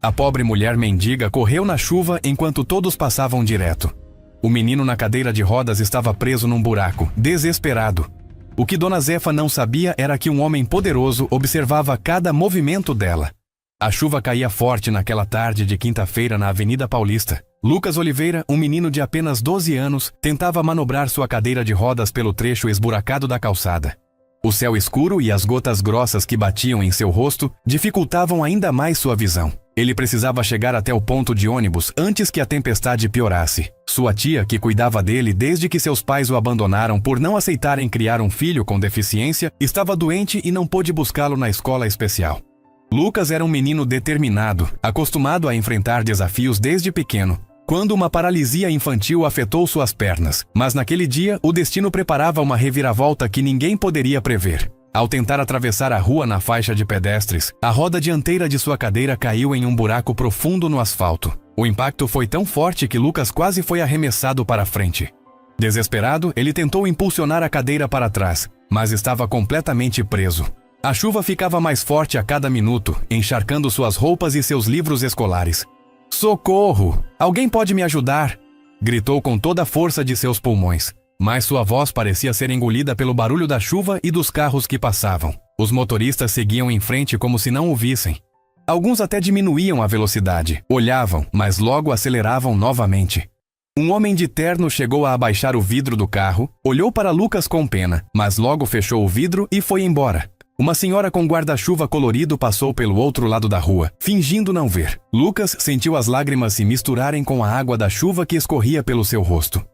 A pobre mulher mendiga correu na chuva enquanto todos passavam direto. O menino na cadeira de rodas estava preso num buraco, desesperado. O que Dona Zefa não sabia era que um homem poderoso observava cada movimento dela. A chuva caía forte naquela tarde de quinta-feira na Avenida Paulista. Lucas Oliveira, um menino de apenas 12 anos, tentava manobrar sua cadeira de rodas pelo trecho esburacado da calçada. O céu escuro e as gotas grossas que batiam em seu rosto dificultavam ainda mais sua visão. Ele precisava chegar até o ponto de ônibus antes que a tempestade piorasse. Sua tia, que cuidava dele desde que seus pais o abandonaram por não aceitarem criar um filho com deficiência, estava doente e não pôde buscá-lo na escola especial. Lucas era um menino determinado, acostumado a enfrentar desafios desde pequeno, quando uma paralisia infantil afetou suas pernas. Mas naquele dia, o destino preparava uma reviravolta que ninguém poderia prever. Ao tentar atravessar a rua na faixa de pedestres, a roda dianteira de sua cadeira caiu em um buraco profundo no asfalto. O impacto foi tão forte que Lucas quase foi arremessado para frente. Desesperado, ele tentou impulsionar a cadeira para trás, mas estava completamente preso. A chuva ficava mais forte a cada minuto, encharcando suas roupas e seus livros escolares. "Socorro! Alguém pode me ajudar?" gritou com toda a força de seus pulmões. Mas sua voz parecia ser engolida pelo barulho da chuva e dos carros que passavam. Os motoristas seguiam em frente como se não o vissem. Alguns até diminuíam a velocidade, olhavam, mas logo aceleravam novamente. Um homem de terno chegou a abaixar o vidro do carro, olhou para Lucas com pena, mas logo fechou o vidro e foi embora. Uma senhora com guarda-chuva colorido passou pelo outro lado da rua, fingindo não ver. Lucas sentiu as lágrimas se misturarem com a água da chuva que escorria pelo seu rosto.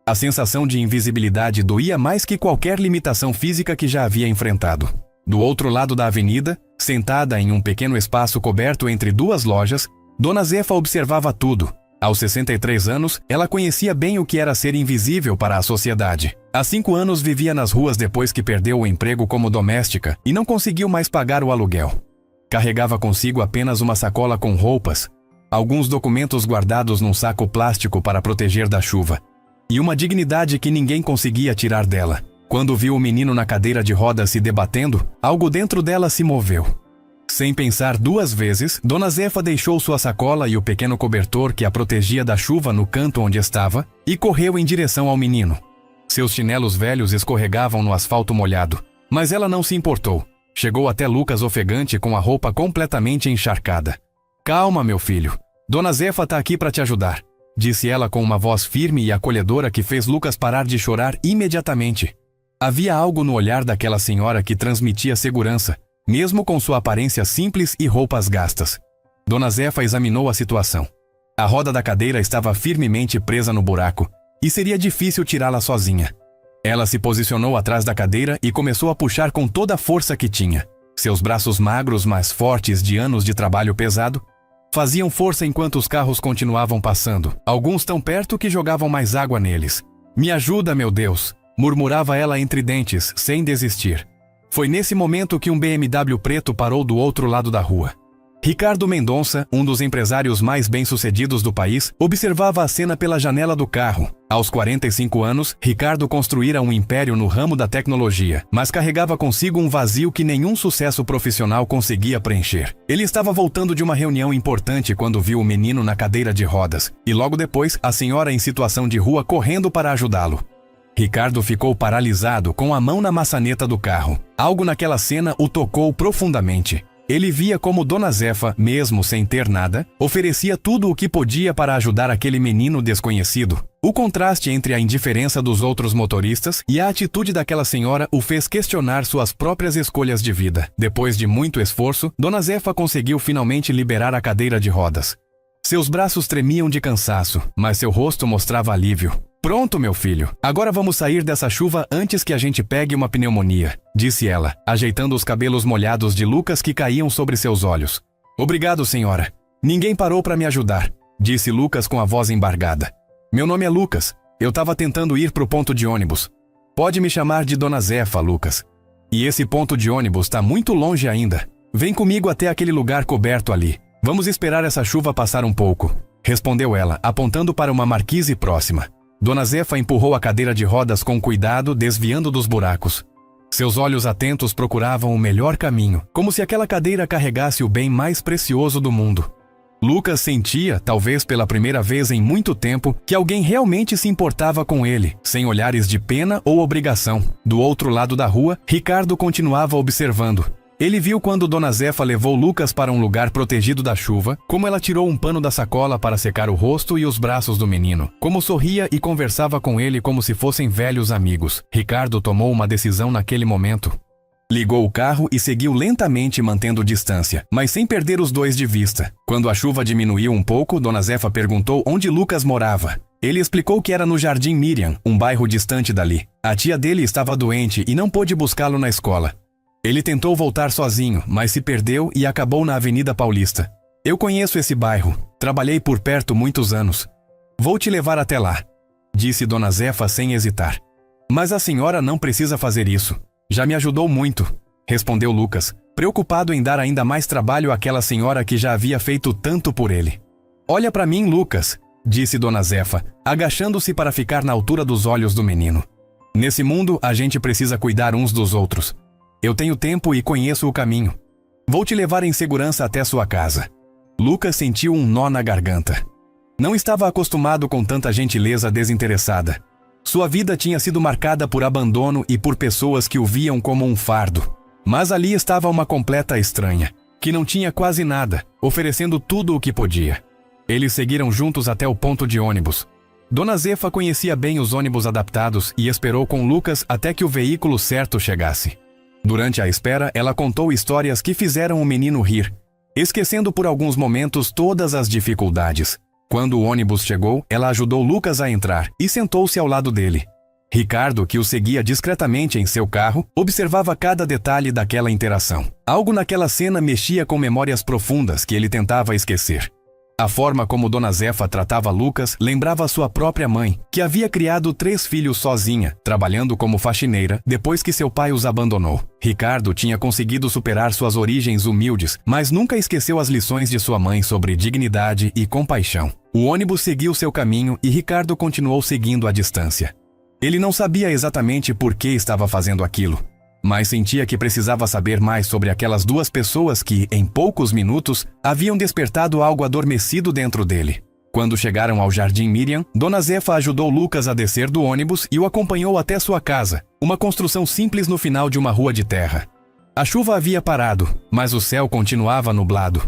A sensação de invisibilidade doía mais que qualquer limitação física que já havia enfrentado. Do outro lado da avenida, sentada em um pequeno espaço coberto entre duas lojas, Dona Zefa observava tudo. Aos 63 anos, ela conhecia bem o que era ser invisível para a sociedade. Há 5 anos vivia nas ruas depois que perdeu o emprego como doméstica e não conseguiu mais pagar o aluguel. Carregava consigo apenas uma sacola com roupas, alguns documentos guardados num saco plástico para proteger da chuva, e uma dignidade que ninguém conseguia tirar dela. Quando viu o menino na cadeira de rodas se debatendo, algo dentro dela se moveu. Sem pensar 2 vezes, Dona Zefa deixou sua sacola e o pequeno cobertor que a protegia da chuva no canto onde estava e correu em direção ao menino. Seus chinelos velhos escorregavam no asfalto molhado, mas ela não se importou. Chegou até Lucas ofegante com a roupa completamente encharcada. "Calma, meu filho. Dona Zefa está aqui para te ajudar", disse ela com uma voz firme e acolhedora que fez Lucas parar de chorar imediatamente. Havia algo no olhar daquela senhora que transmitia segurança, mesmo com sua aparência simples e roupas gastas. Dona Zefa examinou a situação. A roda da cadeira estava firmemente presa no buraco, e seria difícil tirá-la sozinha. Ela se posicionou atrás da cadeira e começou a puxar com toda a força que tinha. Seus braços magros, mas fortes de anos de trabalho pesado, faziam força enquanto os carros continuavam passando, alguns tão perto que jogavam mais água neles. "Me ajuda, meu Deus!" murmurava ela entre dentes, sem desistir. Foi nesse momento que um BMW preto parou do outro lado da rua. Ricardo Mendonça, um dos empresários mais bem-sucedidos do país, observava a cena pela janela do carro. Aos 45 anos, Ricardo construíra um império no ramo da tecnologia, mas carregava consigo um vazio que nenhum sucesso profissional conseguia preencher. Ele estava voltando de uma reunião importante quando viu o menino na cadeira de rodas, e logo depois, a senhora em situação de rua correndo para ajudá-lo. Ricardo ficou paralisado com a mão na maçaneta do carro. Algo naquela cena o tocou profundamente. Ele via como Dona Zefa, mesmo sem ter nada, oferecia tudo o que podia para ajudar aquele menino desconhecido. O contraste entre a indiferença dos outros motoristas e a atitude daquela senhora o fez questionar suas próprias escolhas de vida. Depois de muito esforço, Dona Zefa conseguiu finalmente liberar a cadeira de rodas. Seus braços tremiam de cansaço, mas seu rosto mostrava alívio. "Pronto, meu filho. Agora vamos sair dessa chuva antes que a gente pegue uma pneumonia", disse ela, ajeitando os cabelos molhados de Lucas que caíam sobre seus olhos. "Obrigado, senhora. Ninguém parou para me ajudar", disse Lucas com a voz embargada. "Meu nome é Lucas. Eu estava tentando ir pro ponto de ônibus. Pode me chamar de Dona Zefa, Lucas. E esse ponto de ônibus está muito longe ainda. Vem comigo até aquele lugar coberto ali. Vamos esperar essa chuva passar um pouco", respondeu ela, apontando para uma marquise próxima. Dona Zefa empurrou a cadeira de rodas com cuidado, desviando dos buracos. Seus olhos atentos procuravam o melhor caminho, como se aquela cadeira carregasse o bem mais precioso do mundo. Lucas sentia, talvez pela primeira vez em muito tempo, que alguém realmente se importava com ele, sem olhares de pena ou obrigação. Do outro lado da rua, Ricardo continuava observando. Ele viu quando Dona Zefa levou Lucas para um lugar protegido da chuva, como ela tirou um pano da sacola para secar o rosto e os braços do menino, como sorria e conversava com ele como se fossem velhos amigos. Ricardo tomou uma decisão naquele momento. Ligou o carro e seguiu lentamente mantendo distância, mas sem perder os dois de vista. Quando a chuva diminuiu um pouco, Dona Zefa perguntou onde Lucas morava. Ele explicou que era no Jardim Miriam, um bairro distante dali. A tia dele estava doente e não pôde buscá-lo na escola. Ele tentou voltar sozinho, mas se perdeu e acabou na Avenida Paulista. Eu conheço esse bairro. Trabalhei por perto muitos anos. Vou te levar até lá, disse Dona Zefa sem hesitar. Mas a senhora não precisa fazer isso. Já me ajudou muito, respondeu Lucas, preocupado em dar ainda mais trabalho àquela senhora que já havia feito tanto por ele. Olha para mim, Lucas, disse Dona Zefa, agachando-se para ficar na altura dos olhos do menino. Nesse mundo, a gente precisa cuidar uns dos outros. Eu tenho tempo e conheço o caminho. Vou te levar em segurança até sua casa. Lucas sentiu um nó na garganta. Não estava acostumado com tanta gentileza desinteressada. Sua vida tinha sido marcada por abandono e por pessoas que o viam como um fardo. Mas ali estava uma completa estranha, que não tinha quase nada, oferecendo tudo o que podia. Eles seguiram juntos até o ponto de ônibus. Dona Zefa conhecia bem os ônibus adaptados e esperou com Lucas até que o veículo certo chegasse. Durante a espera, ela contou histórias que fizeram o menino rir, esquecendo por alguns momentos todas as dificuldades. Quando o ônibus chegou, ela ajudou Lucas a entrar e sentou-se ao lado dele. Ricardo, que o seguia discretamente em seu carro, observava cada detalhe daquela interação. Algo naquela cena mexia com memórias profundas que ele tentava esquecer. A forma como Dona Zefa tratava Lucas lembrava sua própria mãe, que havia criado 3 filhos sozinha, trabalhando como faxineira, depois que seu pai os abandonou. Ricardo tinha conseguido superar suas origens humildes, mas nunca esqueceu as lições de sua mãe sobre dignidade e compaixão. O ônibus seguiu seu caminho e Ricardo continuou seguindo à distância. Ele não sabia exatamente por que estava fazendo aquilo, mas sentia que precisava saber mais sobre aquelas 2 pessoas que, em poucos minutos, haviam despertado algo adormecido dentro dele. Quando chegaram ao Jardim Miriam, Dona Zefa ajudou Lucas a descer do ônibus e o acompanhou até sua casa, uma construção simples no final de uma rua de terra. A chuva havia parado, mas o céu continuava nublado.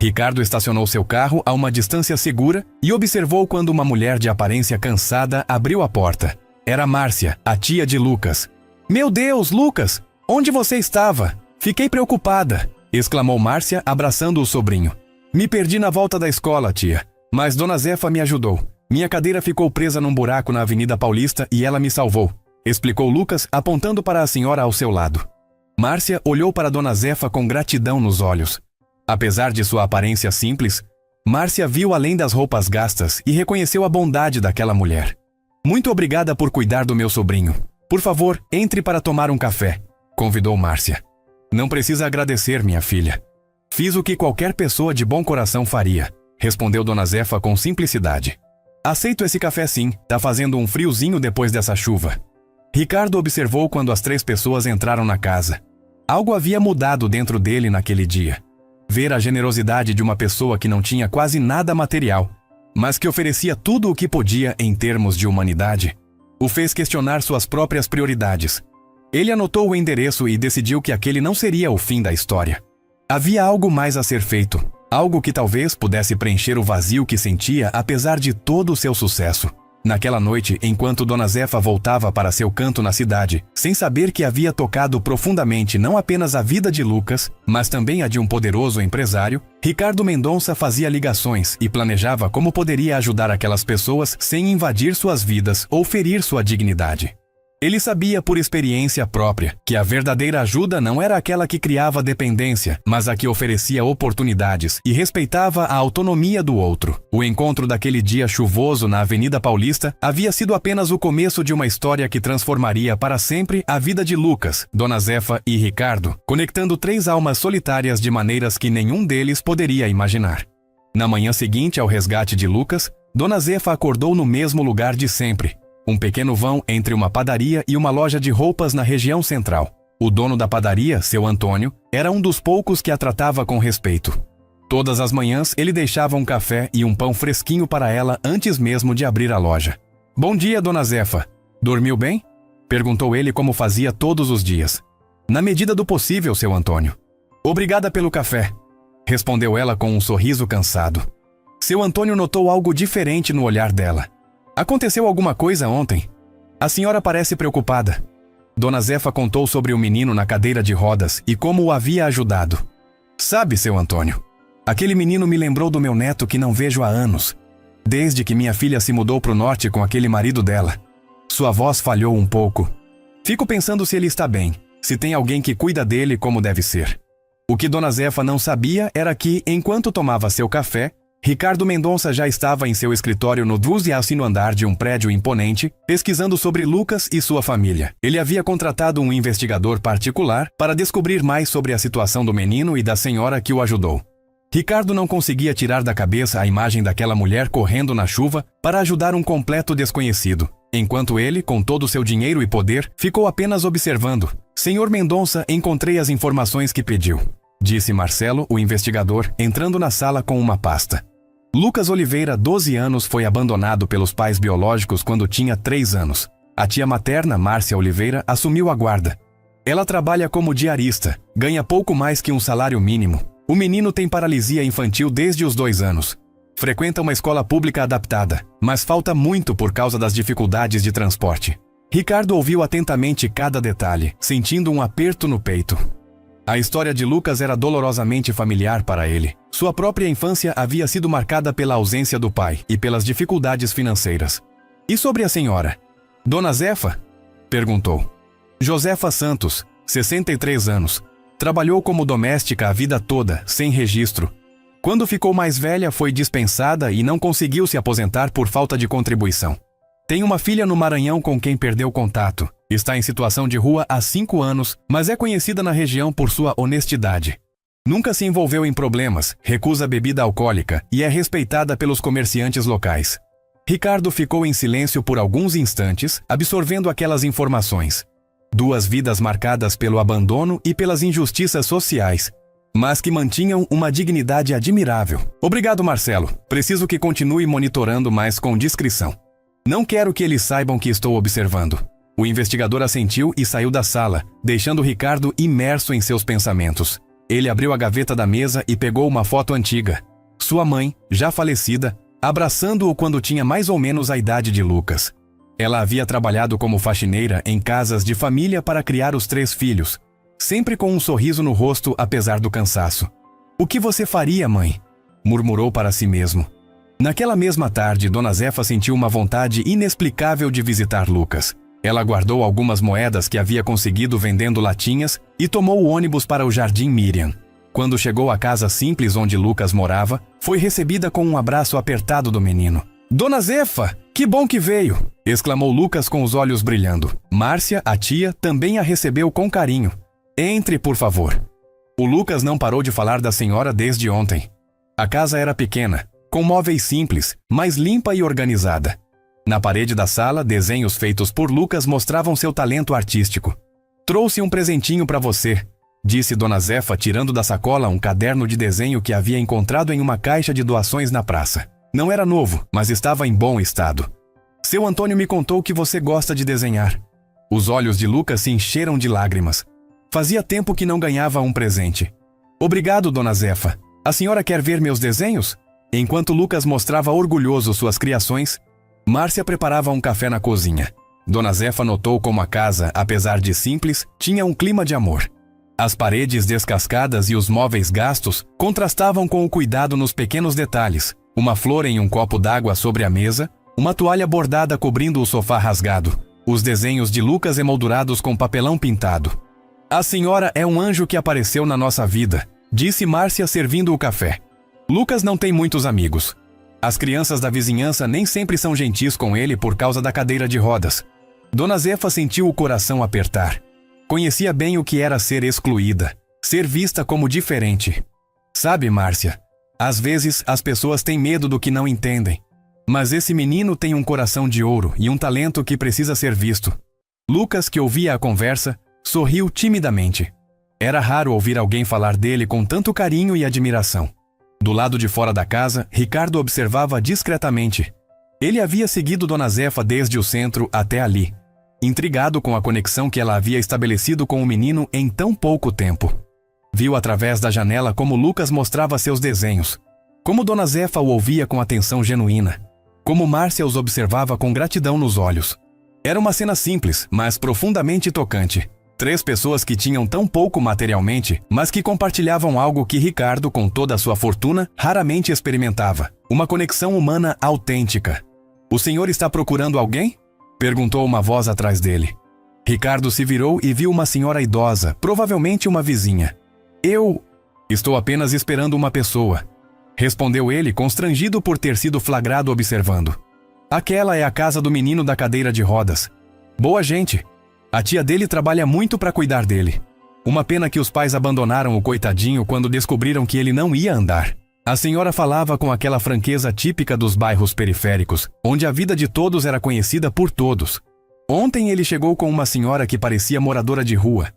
Ricardo estacionou seu carro a uma distância segura e observou quando uma mulher de aparência cansada abriu a porta. Era Márcia, a tia de Lucas. Meu Deus, Lucas! Onde você estava? Fiquei preocupada, exclamou Márcia, abraçando o sobrinho. Me perdi na volta da escola, tia, mas Dona Zefa me ajudou. Minha cadeira ficou presa num buraco na Avenida Paulista e ela me salvou, explicou Lucas, apontando para a senhora ao seu lado. Márcia olhou para Dona Zefa com gratidão nos olhos. Apesar de sua aparência simples, Márcia viu além das roupas gastas e reconheceu a bondade daquela mulher. Muito obrigada por cuidar do meu sobrinho. Por favor, entre para tomar um café, convidou Márcia. Não precisa agradecer, minha filha. Fiz o que qualquer pessoa de bom coração faria, respondeu Dona Zefa com simplicidade. Aceito esse café sim, tá fazendo um friozinho depois dessa chuva. Ricardo observou quando as 3 pessoas entraram na casa. Algo havia mudado dentro dele naquele dia. Ver a generosidade de uma pessoa que não tinha quase nada material, mas que oferecia tudo o que podia em termos de humanidade, o fez questionar suas próprias prioridades. Ele anotou o endereço e decidiu que aquele não seria o fim da história. Havia algo mais a ser feito, algo que talvez pudesse preencher o vazio que sentia apesar de todo o seu sucesso. Naquela noite, enquanto Dona Zefa voltava para seu canto na cidade, sem saber que havia tocado profundamente não apenas a vida de Lucas, mas também a de um poderoso empresário, Ricardo Mendonça fazia ligações e planejava como poderia ajudar aquelas pessoas sem invadir suas vidas ou ferir sua dignidade. Ele sabia por experiência própria que a verdadeira ajuda não era aquela que criava dependência, mas a que oferecia oportunidades e respeitava a autonomia do outro. O encontro daquele dia chuvoso na Avenida Paulista havia sido apenas o começo de uma história que transformaria para sempre a vida de Lucas, Dona Zefa e Ricardo, conectando 3 almas solitárias de maneiras que nenhum deles poderia imaginar. Na manhã seguinte ao resgate de Lucas, Dona Zefa acordou no mesmo lugar de sempre. Um pequeno vão entre uma padaria e uma loja de roupas na região central. O dono da padaria, seu Antônio, era um dos poucos que a tratava com respeito. Todas as manhãs, ele deixava um café e um pão fresquinho para ela antes mesmo de abrir a loja. Bom dia, Dona Zefa. Dormiu bem? Perguntou ele como fazia todos os dias. Na medida do possível, seu Antônio. Obrigada pelo café, respondeu ela com um sorriso cansado. Seu Antônio notou algo diferente no olhar dela. Aconteceu alguma coisa ontem? A senhora parece preocupada. Dona Zefa contou sobre o menino na cadeira de rodas e como o havia ajudado. Sabe, seu Antônio, aquele menino me lembrou do meu neto que não vejo há anos, desde que minha filha se mudou para o norte com aquele marido dela. Sua voz falhou um pouco. Fico pensando se ele está bem, se tem alguém que cuida dele como deve ser. O que Dona Zefa não sabia era que, enquanto tomava seu café, Ricardo Mendonça já estava em seu escritório no 12º andar de um prédio imponente, pesquisando sobre Lucas e sua família. Ele havia contratado um investigador particular para descobrir mais sobre a situação do menino e da senhora que o ajudou. Ricardo não conseguia tirar da cabeça a imagem daquela mulher correndo na chuva para ajudar um completo desconhecido, enquanto ele, com todo o seu dinheiro e poder, ficou apenas observando. Senhor Mendonça, encontrei as informações que pediu, disse Marcelo, o investigador, entrando na sala com uma pasta. Lucas Oliveira, 12 anos, foi abandonado pelos pais biológicos quando tinha 3 anos. A tia materna, Márcia Oliveira, assumiu a guarda. Ela trabalha como diarista, ganha pouco mais que um salário mínimo. O menino tem paralisia infantil desde os 2 anos. Frequenta uma escola pública adaptada, mas falta muito por causa das dificuldades de transporte. Ricardo ouviu atentamente cada detalhe, sentindo um aperto no peito. A história de Lucas era dolorosamente familiar para ele. Sua própria infância havia sido marcada pela ausência do pai e pelas dificuldades financeiras. E sobre a senhora? Dona Zefa? Perguntou. Josefa Santos, 63 anos. Trabalhou como doméstica a vida toda, sem registro. Quando ficou mais velha, foi dispensada e não conseguiu se aposentar por falta de contribuição. Tem uma filha no Maranhão com quem perdeu contato. Está em situação de rua há 5 anos, mas é conhecida na região por sua honestidade. Nunca se envolveu em problemas, recusa bebida alcoólica e é respeitada pelos comerciantes locais. Ricardo ficou em silêncio por alguns instantes, absorvendo aquelas informações. 2 vidas marcadas pelo abandono e pelas injustiças sociais, mas que mantinham uma dignidade admirável. Obrigado, Marcelo. Preciso que continue monitorando mais com discrição. Não quero que eles saibam que estou observando. O investigador assentiu e saiu da sala, deixando Ricardo imerso em seus pensamentos. Ele abriu a gaveta da mesa e pegou uma foto antiga. Sua mãe, já falecida, abraçando-o quando tinha mais ou menos a idade de Lucas. Ela havia trabalhado como faxineira em casas de família para criar os 3 filhos, sempre com um sorriso no rosto apesar do cansaço. O que você faria, mãe? Murmurou para si mesmo. Naquela mesma tarde, Dona Zefa sentiu uma vontade inexplicável de visitar Lucas. Ela guardou algumas moedas que havia conseguido vendendo latinhas e tomou o ônibus para o Jardim Miriam. Quando chegou à casa simples onde Lucas morava, foi recebida com um abraço apertado do menino. Dona Zefa, que bom que veio! Exclamou Lucas com os olhos brilhando. Márcia, a tia, também a recebeu com carinho. Entre, por favor. O Lucas não parou de falar da senhora desde ontem. A casa era pequena, com móveis simples, mas limpa e organizada. Na parede da sala, desenhos feitos por Lucas mostravam seu talento artístico. Trouxe um presentinho para você, disse Dona Zefa, tirando da sacola um caderno de desenho que havia encontrado em uma caixa de doações na praça. Não era novo, mas estava em bom estado. Seu Antônio me contou que você gosta de desenhar. Os olhos de Lucas se encheram de lágrimas. Fazia tempo que não ganhava um presente. Obrigado, Dona Zefa. A senhora quer ver meus desenhos? Enquanto Lucas mostrava orgulhoso suas criações, Márcia preparava um café na cozinha. Dona Zefa notou como a casa, apesar de simples, tinha um clima de amor. As paredes descascadas e os móveis gastos contrastavam com o cuidado nos pequenos detalhes. Uma flor em um copo d'água sobre a mesa, uma toalha bordada cobrindo o sofá rasgado, os desenhos de Lucas emoldurados com papelão pintado. A senhora é um anjo que apareceu na nossa vida, disse Márcia servindo o café. Lucas não tem muitos amigos. As crianças da vizinhança nem sempre são gentis com ele por causa da cadeira de rodas. Dona Zefa sentiu o coração apertar. Conhecia bem o que era ser excluída, ser vista como diferente. Sabe, Márcia, às vezes as pessoas têm medo do que não entendem. Mas esse menino tem um coração de ouro e um talento que precisa ser visto. Lucas, que ouvia a conversa, sorriu timidamente. Era raro ouvir alguém falar dele com tanto carinho e admiração. Do lado de fora da casa, Ricardo observava discretamente. Ele havia seguido Dona Zefa desde o centro até ali, intrigado com a conexão que ela havia estabelecido com o menino em tão pouco tempo. Viu através da janela como Lucas mostrava seus desenhos, como Dona Zefa o ouvia com atenção genuína, como Márcia os observava com gratidão nos olhos. Era uma cena simples, mas profundamente tocante. 3 pessoas que tinham tão pouco materialmente, mas que compartilhavam algo que Ricardo, com toda a sua fortuna, raramente experimentava. Uma conexão humana autêntica. "O senhor está procurando alguém?" perguntou uma voz atrás dele. Ricardo se virou e viu uma senhora idosa, provavelmente uma vizinha. "Eu estou apenas esperando uma pessoa", respondeu ele, constrangido por ter sido flagrado observando. "Aquela é a casa do menino da cadeira de rodas. Boa gente. A tia dele trabalha muito para cuidar dele. Uma pena que os pais abandonaram o coitadinho quando descobriram que ele não ia andar." A senhora falava com aquela franqueza típica dos bairros periféricos, onde a vida de todos era conhecida por todos. "Ontem ele chegou com uma senhora que parecia moradora de rua.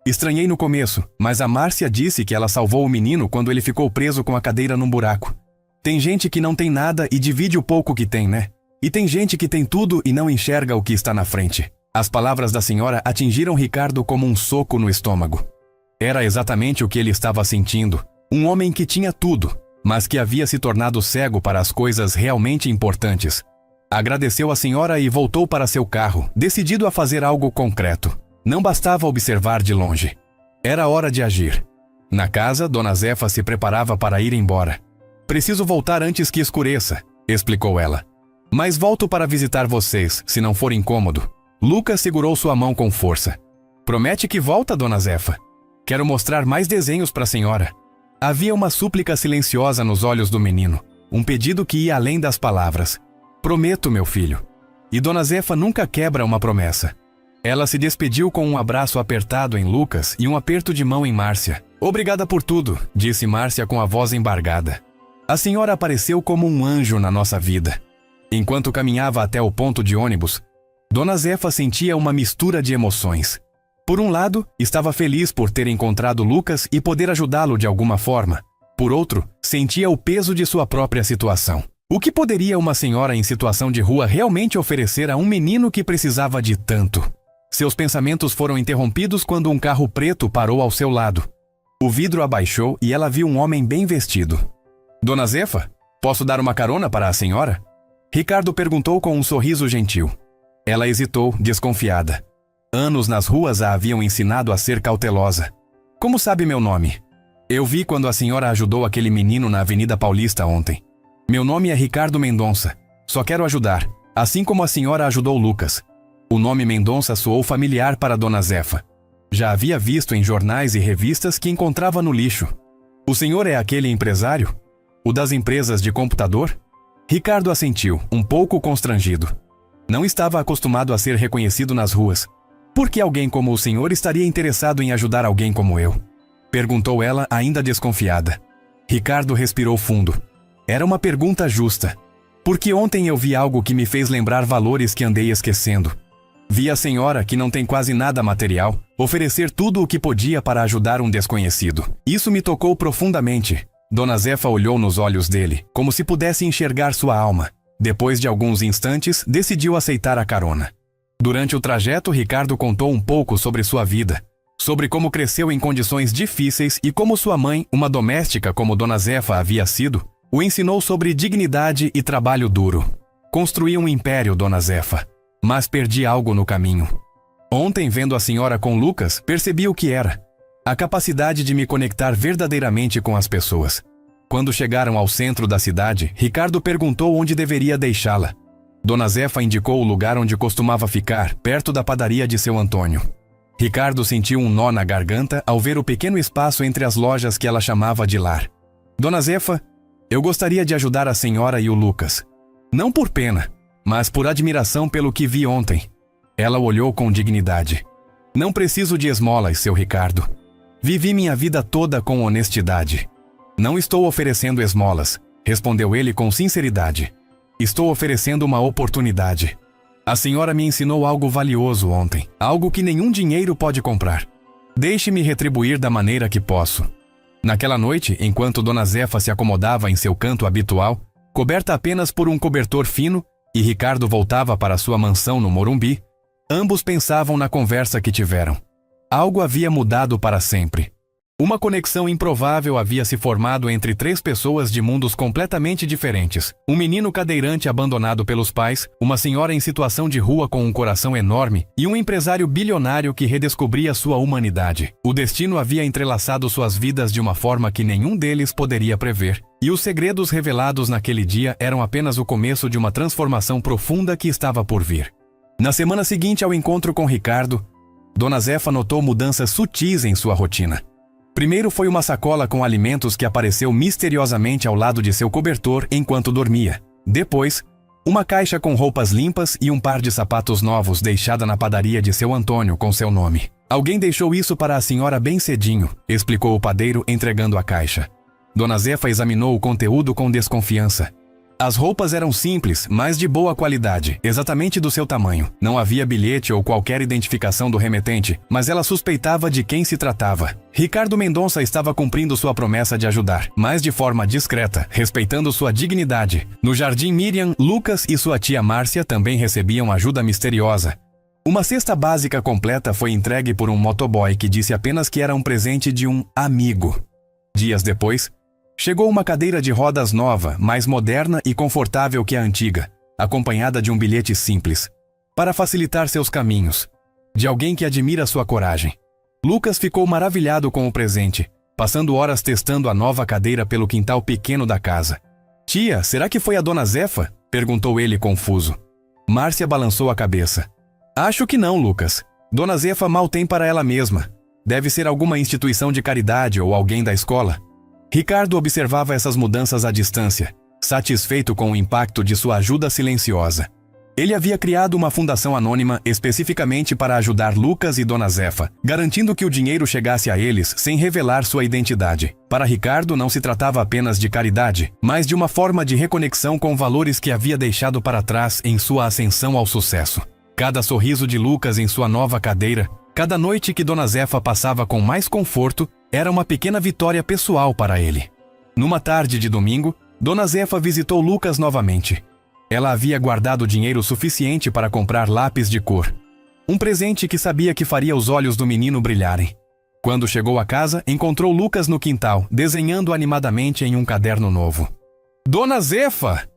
Estranhei no começo, mas a Márcia disse que ela salvou o menino quando ele ficou preso com a cadeira num buraco. Tem gente que não tem nada e divide o pouco que tem, né? E tem gente que tem tudo e não enxerga o que está na frente." As palavras da senhora atingiram Ricardo como um soco no estômago. Era exatamente o que ele estava sentindo. Um homem que tinha tudo, mas que havia se tornado cego para as coisas realmente importantes. Agradeceu à senhora e voltou para seu carro, decidido a fazer algo concreto. Não bastava observar de longe. Era hora de agir. Na casa, Dona Zefa se preparava para ir embora. "Preciso voltar antes que escureça", explicou ela. "Mas volto para visitar vocês, se não for incômodo." Lucas segurou sua mão com força. "Promete que volta, Dona Zefa? Quero mostrar mais desenhos para a senhora." Havia uma súplica silenciosa nos olhos do menino, um pedido que ia além das palavras. "Prometo, meu filho." E Dona Zefa nunca quebra uma promessa. Ela se despediu com um abraço apertado em Lucas e um aperto de mão em Márcia. "Obrigada por tudo", disse Márcia com a voz embargada. "A senhora apareceu como um anjo na nossa vida." Enquanto caminhava até o ponto de ônibus, Dona Zefa sentia uma mistura de emoções. Por um lado, estava feliz por ter encontrado Lucas e poder ajudá-lo de alguma forma. Por outro, sentia o peso de sua própria situação. O que poderia uma senhora em situação de rua realmente oferecer a um menino que precisava de tanto? Seus pensamentos foram interrompidos quando um carro preto parou ao seu lado. O vidro abaixou e ela viu um homem bem vestido. "Dona Zefa, posso dar uma carona para a senhora?" Ricardo perguntou com um sorriso gentil. Ela hesitou, desconfiada. Anos nas ruas a haviam ensinado a ser cautelosa. "Como sabe meu nome?" "Eu vi quando a senhora ajudou aquele menino na Avenida Paulista ontem. Meu nome é Ricardo Mendonça. Só quero ajudar, assim como a senhora ajudou Lucas." O nome Mendonça soou familiar para Dona Zefa. Já havia visto em jornais e revistas que encontrava no lixo. "O senhor é aquele empresário? O das empresas de computador?" Ricardo assentiu, um pouco constrangido. Não estava acostumado a ser reconhecido nas ruas. "Por que alguém como o senhor estaria interessado em ajudar alguém como eu?" perguntou ela, ainda desconfiada. Ricardo respirou fundo. Era uma pergunta justa. "Porque ontem eu vi algo que me fez lembrar valores que andei esquecendo. Vi a senhora, que não tem quase nada material, oferecer tudo o que podia para ajudar um desconhecido. Isso me tocou profundamente." Dona Zefa olhou nos olhos dele, como se pudesse enxergar sua alma. Depois de alguns instantes, decidiu aceitar a carona. Durante o trajeto, Ricardo contou um pouco sobre sua vida, sobre como cresceu em condições difíceis e como sua mãe, uma doméstica como Dona Zefa havia sido, o ensinou sobre dignidade e trabalho duro. "Construí um império, Dona Zefa, mas perdi algo no caminho. Ontem, vendo a senhora com Lucas, percebi o que era: a capacidade de me conectar verdadeiramente com as pessoas." Quando chegaram ao centro da cidade, Ricardo perguntou onde deveria deixá-la. Dona Zefa indicou o lugar onde costumava ficar, perto da padaria de seu Antônio. Ricardo sentiu um nó na garganta ao ver o pequeno espaço entre as lojas que ela chamava de lar. "Dona Zefa, eu gostaria de ajudar a senhora e o Lucas. Não por pena, mas por admiração pelo que vi ontem." Ela olhou com dignidade. "Não preciso de esmolas, seu Ricardo. Vivi minha vida toda com honestidade." "Não estou oferecendo esmolas", respondeu ele com sinceridade. "Estou oferecendo uma oportunidade. A senhora me ensinou algo valioso ontem, algo que nenhum dinheiro pode comprar. Deixe-me retribuir da maneira que posso." Naquela noite, enquanto Dona Zefa se acomodava em seu canto habitual, coberta apenas por um cobertor fino, e Ricardo voltava para sua mansão no Morumbi, ambos pensavam na conversa que tiveram. Algo havia mudado para sempre. Uma conexão improvável havia se formado entre três pessoas de mundos completamente diferentes. Um menino cadeirante abandonado pelos pais, uma senhora em situação de rua com um coração enorme e um empresário bilionário que redescobria sua humanidade. O destino havia entrelaçado suas vidas de uma forma que nenhum deles poderia prever, e os segredos revelados naquele dia eram apenas o começo de uma transformação profunda que estava por vir. Na semana seguinte ao encontro com Ricardo, Dona Zefa notou mudanças sutis em sua rotina. Primeiro foi uma sacola com alimentos que apareceu misteriosamente ao lado de seu cobertor enquanto dormia. Depois, uma caixa com roupas limpas e um par de sapatos novos deixada na padaria de seu Antônio com seu nome. Alguém deixou isso para a senhora bem cedinho, explicou o padeiro entregando a caixa. Dona Zefa examinou o conteúdo com desconfiança. As roupas eram simples, mas de boa qualidade, exatamente do seu tamanho. Não havia bilhete ou qualquer identificação do remetente, mas ela suspeitava de quem se tratava. Ricardo Mendonça estava cumprindo sua promessa de ajudar, mas de forma discreta, respeitando sua dignidade. No jardim Miriam, Lucas e sua tia Márcia também recebiam ajuda misteriosa. Uma cesta básica completa foi entregue por um motoboy que disse apenas que era um presente de um amigo. Dias depois, chegou uma cadeira de rodas nova, mais moderna e confortável que a antiga, acompanhada de um bilhete simples, para facilitar seus caminhos, de alguém que admira sua coragem. Lucas ficou maravilhado com o presente, passando horas testando a nova cadeira pelo quintal pequeno da casa. "Tia, será que foi a Dona Zefa?" perguntou ele confuso. Márcia balançou a cabeça. "Acho que não, Lucas. Dona Zefa mal tem para ela mesma. Deve ser alguma instituição de caridade ou alguém da escola." Ricardo observava essas mudanças à distância, satisfeito com o impacto de sua ajuda silenciosa. Ele havia criado uma fundação anônima especificamente para ajudar Lucas e Dona Zefa, garantindo que o dinheiro chegasse a eles sem revelar sua identidade. Para Ricardo não se tratava apenas de caridade, mas de uma forma de reconexão com valores que havia deixado para trás em sua ascensão ao sucesso. Cada sorriso de Lucas em sua nova cadeira, cada noite que Dona Zefa passava com mais conforto, era uma pequena vitória pessoal para ele. Numa tarde de domingo, Dona Zefa visitou Lucas novamente. Ela havia guardado dinheiro suficiente para comprar lápis de cor. Um presente que sabia que faria os olhos do menino brilharem. Quando chegou a casa, encontrou Lucas no quintal, desenhando animadamente em um caderno novo. "Dona Zefa!"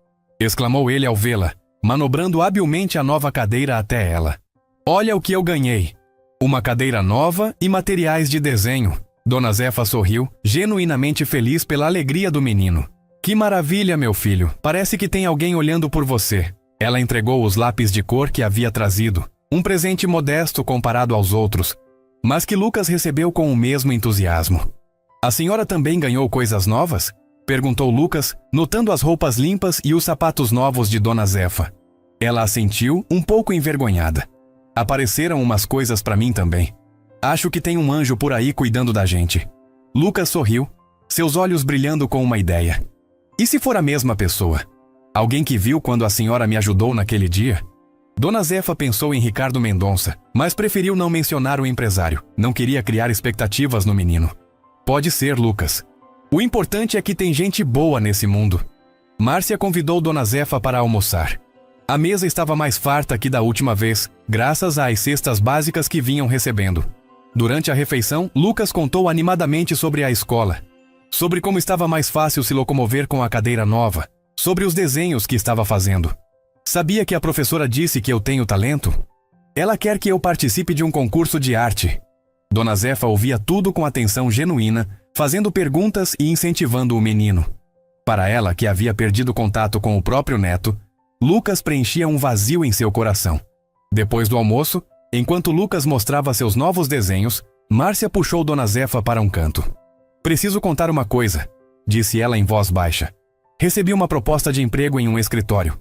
exclamou ele ao vê-la, manobrando habilmente a nova cadeira até ela. "Olha o que eu ganhei! Uma cadeira nova e materiais de desenho." Dona Zefa sorriu, genuinamente feliz pela alegria do menino. "Que maravilha, meu filho! Parece que tem alguém olhando por você." Ela entregou os lápis de cor que havia trazido, um presente modesto comparado aos outros, mas que Lucas recebeu com o mesmo entusiasmo. "A senhora também ganhou coisas novas?" perguntou Lucas, notando as roupas limpas e os sapatos novos de Dona Zefa. Ela assentiu, um pouco envergonhada. "Apareceram umas coisas para mim também. Acho que tem um anjo por aí cuidando da gente." Lucas sorriu, seus olhos brilhando com uma ideia. "E se for a mesma pessoa? Alguém que viu quando a senhora me ajudou naquele dia?" Dona Zefa pensou em Ricardo Mendonça, mas preferiu não mencionar o empresário. Não queria criar expectativas no menino. "Pode ser, Lucas. O importante é que tem gente boa nesse mundo." Márcia convidou Dona Zefa para almoçar. A mesa estava mais farta que da última vez, graças às cestas básicas que vinham recebendo. Durante a refeição, Lucas contou animadamente sobre a escola, sobre como estava mais fácil se locomover com a cadeira nova, sobre os desenhos que estava fazendo. "Sabia que a professora disse que eu tenho talento? Ela quer que eu participe de um concurso de arte." Dona Zefa ouvia tudo com atenção genuína, fazendo perguntas e incentivando o menino. Para ela, que havia perdido contato com o próprio neto, Lucas preenchia um vazio em seu coração. Depois do almoço, enquanto Lucas mostrava seus novos desenhos, Márcia puxou Dona Zefa para um canto. "Preciso contar uma coisa", disse ela em voz baixa. "Recebi uma proposta de emprego em um escritório.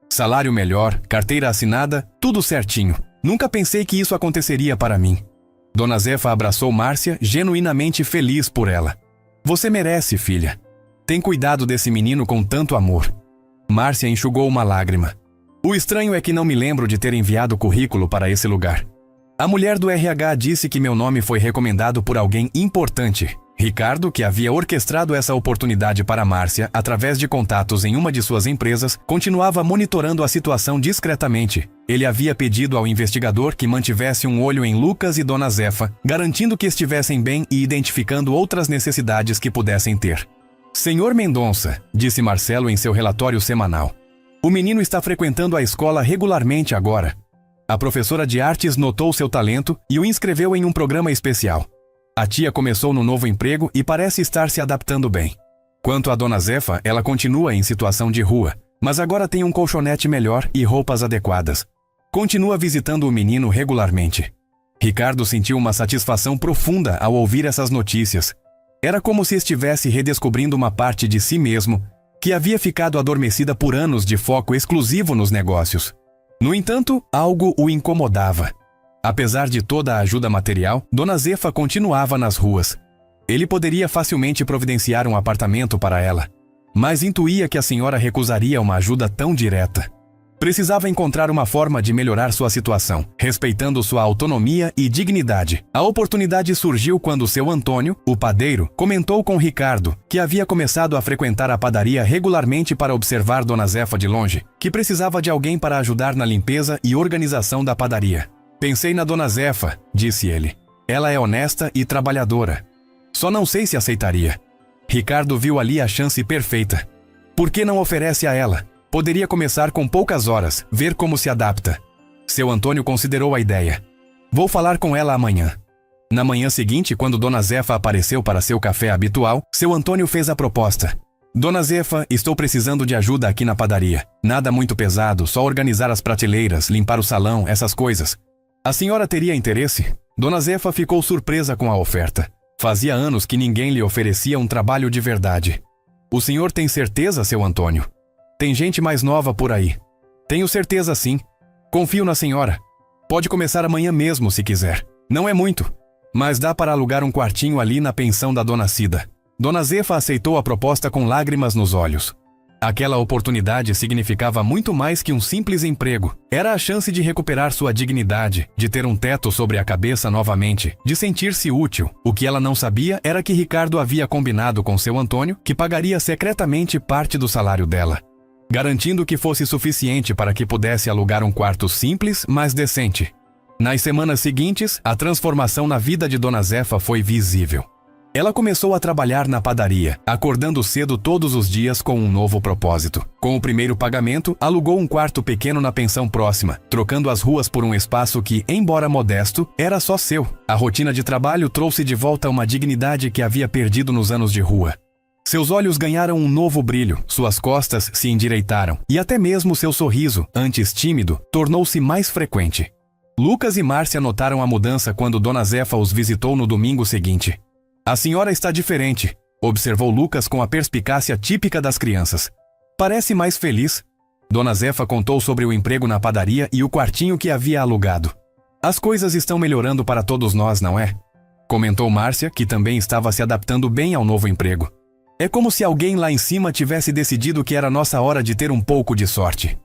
Salário melhor, carteira assinada, tudo certinho. Nunca pensei que isso aconteceria para mim." Dona Zefa abraçou Márcia, genuinamente feliz por ela. "Você merece, filha. Tem cuidado desse menino com tanto amor." Márcia enxugou uma lágrima. "O estranho é que não me lembro de ter enviado currículo para esse lugar. A mulher do RH disse que meu nome foi recomendado por alguém importante", Ricardo, que havia orquestrado essa oportunidade para Márcia através de contatos em uma de suas empresas, continuava monitorando a situação discretamente. Ele havia pedido ao investigador que mantivesse um olho em Lucas e Dona Zefa, garantindo que estivessem bem e identificando outras necessidades que pudessem ter. Senhor Mendonça, disse Marcelo em seu relatório semanal. O menino está frequentando a escola regularmente agora. A professora de artes notou seu talento e o inscreveu em um programa especial. A tia começou no novo emprego e parece estar se adaptando bem. Quanto a Dona Zefa, ela continua em situação de rua, mas agora tem um colchonete melhor e roupas adequadas. Continua visitando o menino regularmente. Ricardo sentiu uma satisfação profunda ao ouvir essas notícias. Era como se estivesse redescobrindo uma parte de si mesmo que havia ficado adormecida por anos de foco exclusivo nos negócios. No entanto, algo o incomodava. Apesar de toda a ajuda material, Dona Zefa continuava nas ruas. Ele poderia facilmente providenciar um apartamento para ela, mas intuía que a senhora recusaria uma ajuda tão direta. Precisava encontrar uma forma de melhorar sua situação, respeitando sua autonomia e dignidade. A oportunidade surgiu quando seu Antônio, o padeiro, comentou com Ricardo que havia começado a frequentar a padaria regularmente para observar Dona Zefa de longe, que precisava de alguém para ajudar na limpeza e organização da padaria. Pensei na Dona Zefa, disse ele. Ela é honesta e trabalhadora. Só não sei se aceitaria. Ricardo viu ali a chance perfeita. Por que não oferece a ela? Poderia começar com poucas horas, ver como se adapta. Seu Antônio considerou a ideia. Vou falar com ela amanhã. Na manhã seguinte, quando Dona Zefa apareceu para seu café habitual, seu Antônio fez a proposta. Dona Zefa, estou precisando de ajuda aqui na padaria. Nada muito pesado, só organizar as prateleiras, limpar o salão, essas coisas. A senhora teria interesse? Dona Zefa ficou surpresa com a oferta. Fazia anos que ninguém lhe oferecia um trabalho de verdade. O senhor tem certeza, seu Antônio? Tem gente mais nova por aí. Tenho certeza sim. Confio na senhora. Pode começar amanhã mesmo se quiser. Não é muito, mas dá para alugar um quartinho ali na pensão da Dona Cida. Dona Zefa aceitou a proposta com lágrimas nos olhos. Aquela oportunidade significava muito mais que um simples emprego. Era a chance de recuperar sua dignidade, de ter um teto sobre a cabeça novamente, de sentir-se útil. O que ela não sabia era que Ricardo havia combinado com seu Antônio que pagaria secretamente parte do salário dela, garantindo que fosse suficiente para que pudesse alugar um quarto simples, mas decente. Nas semanas seguintes, a transformação na vida de Dona Zefa foi visível. Ela começou a trabalhar na padaria, acordando cedo todos os dias com um novo propósito. Com o primeiro pagamento, alugou um quarto pequeno na pensão próxima, trocando as ruas por um espaço que, embora modesto, era só seu. A rotina de trabalho trouxe de volta uma dignidade que havia perdido nos anos de rua. Seus olhos ganharam um novo brilho, suas costas se endireitaram, e até mesmo seu sorriso, antes tímido, tornou-se mais frequente. Lucas e Márcia notaram a mudança quando Dona Zefa os visitou no domingo seguinte. A senhora está diferente, observou Lucas com a perspicácia típica das crianças. Parece mais feliz. Dona Zefa contou sobre o emprego na padaria e o quartinho que havia alugado. As coisas estão melhorando para todos nós, não é? Comentou Márcia, que também estava se adaptando bem ao novo emprego. É como se alguém lá em cima tivesse decidido que era nossa hora de ter um pouco de sorte.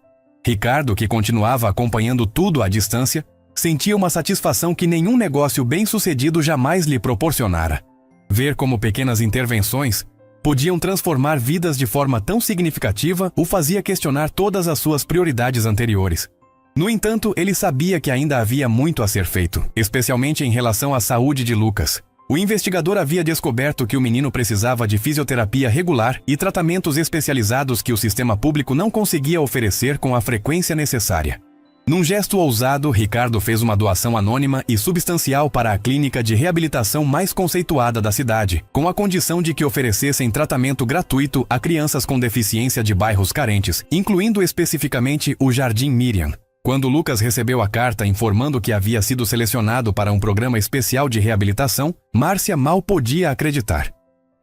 Ricardo, que continuava acompanhando tudo à distância, sentia uma satisfação que nenhum negócio bem-sucedido jamais lhe proporcionara. Ver como pequenas intervenções podiam transformar vidas de forma tão significativa o fazia questionar todas as suas prioridades anteriores. No entanto, ele sabia que ainda havia muito a ser feito, especialmente em relação à saúde de Lucas. O investigador havia descoberto que o menino precisava de fisioterapia regular e tratamentos especializados que o sistema público não conseguia oferecer com a frequência necessária. Num gesto ousado, Ricardo fez uma doação anônima e substancial para a clínica de reabilitação mais conceituada da cidade, com a condição de que oferecessem tratamento gratuito a crianças com deficiência de bairros carentes, incluindo especificamente o Jardim Miriam. Quando Lucas recebeu a carta informando que havia sido selecionado para um programa especial de reabilitação, Márcia mal podia acreditar.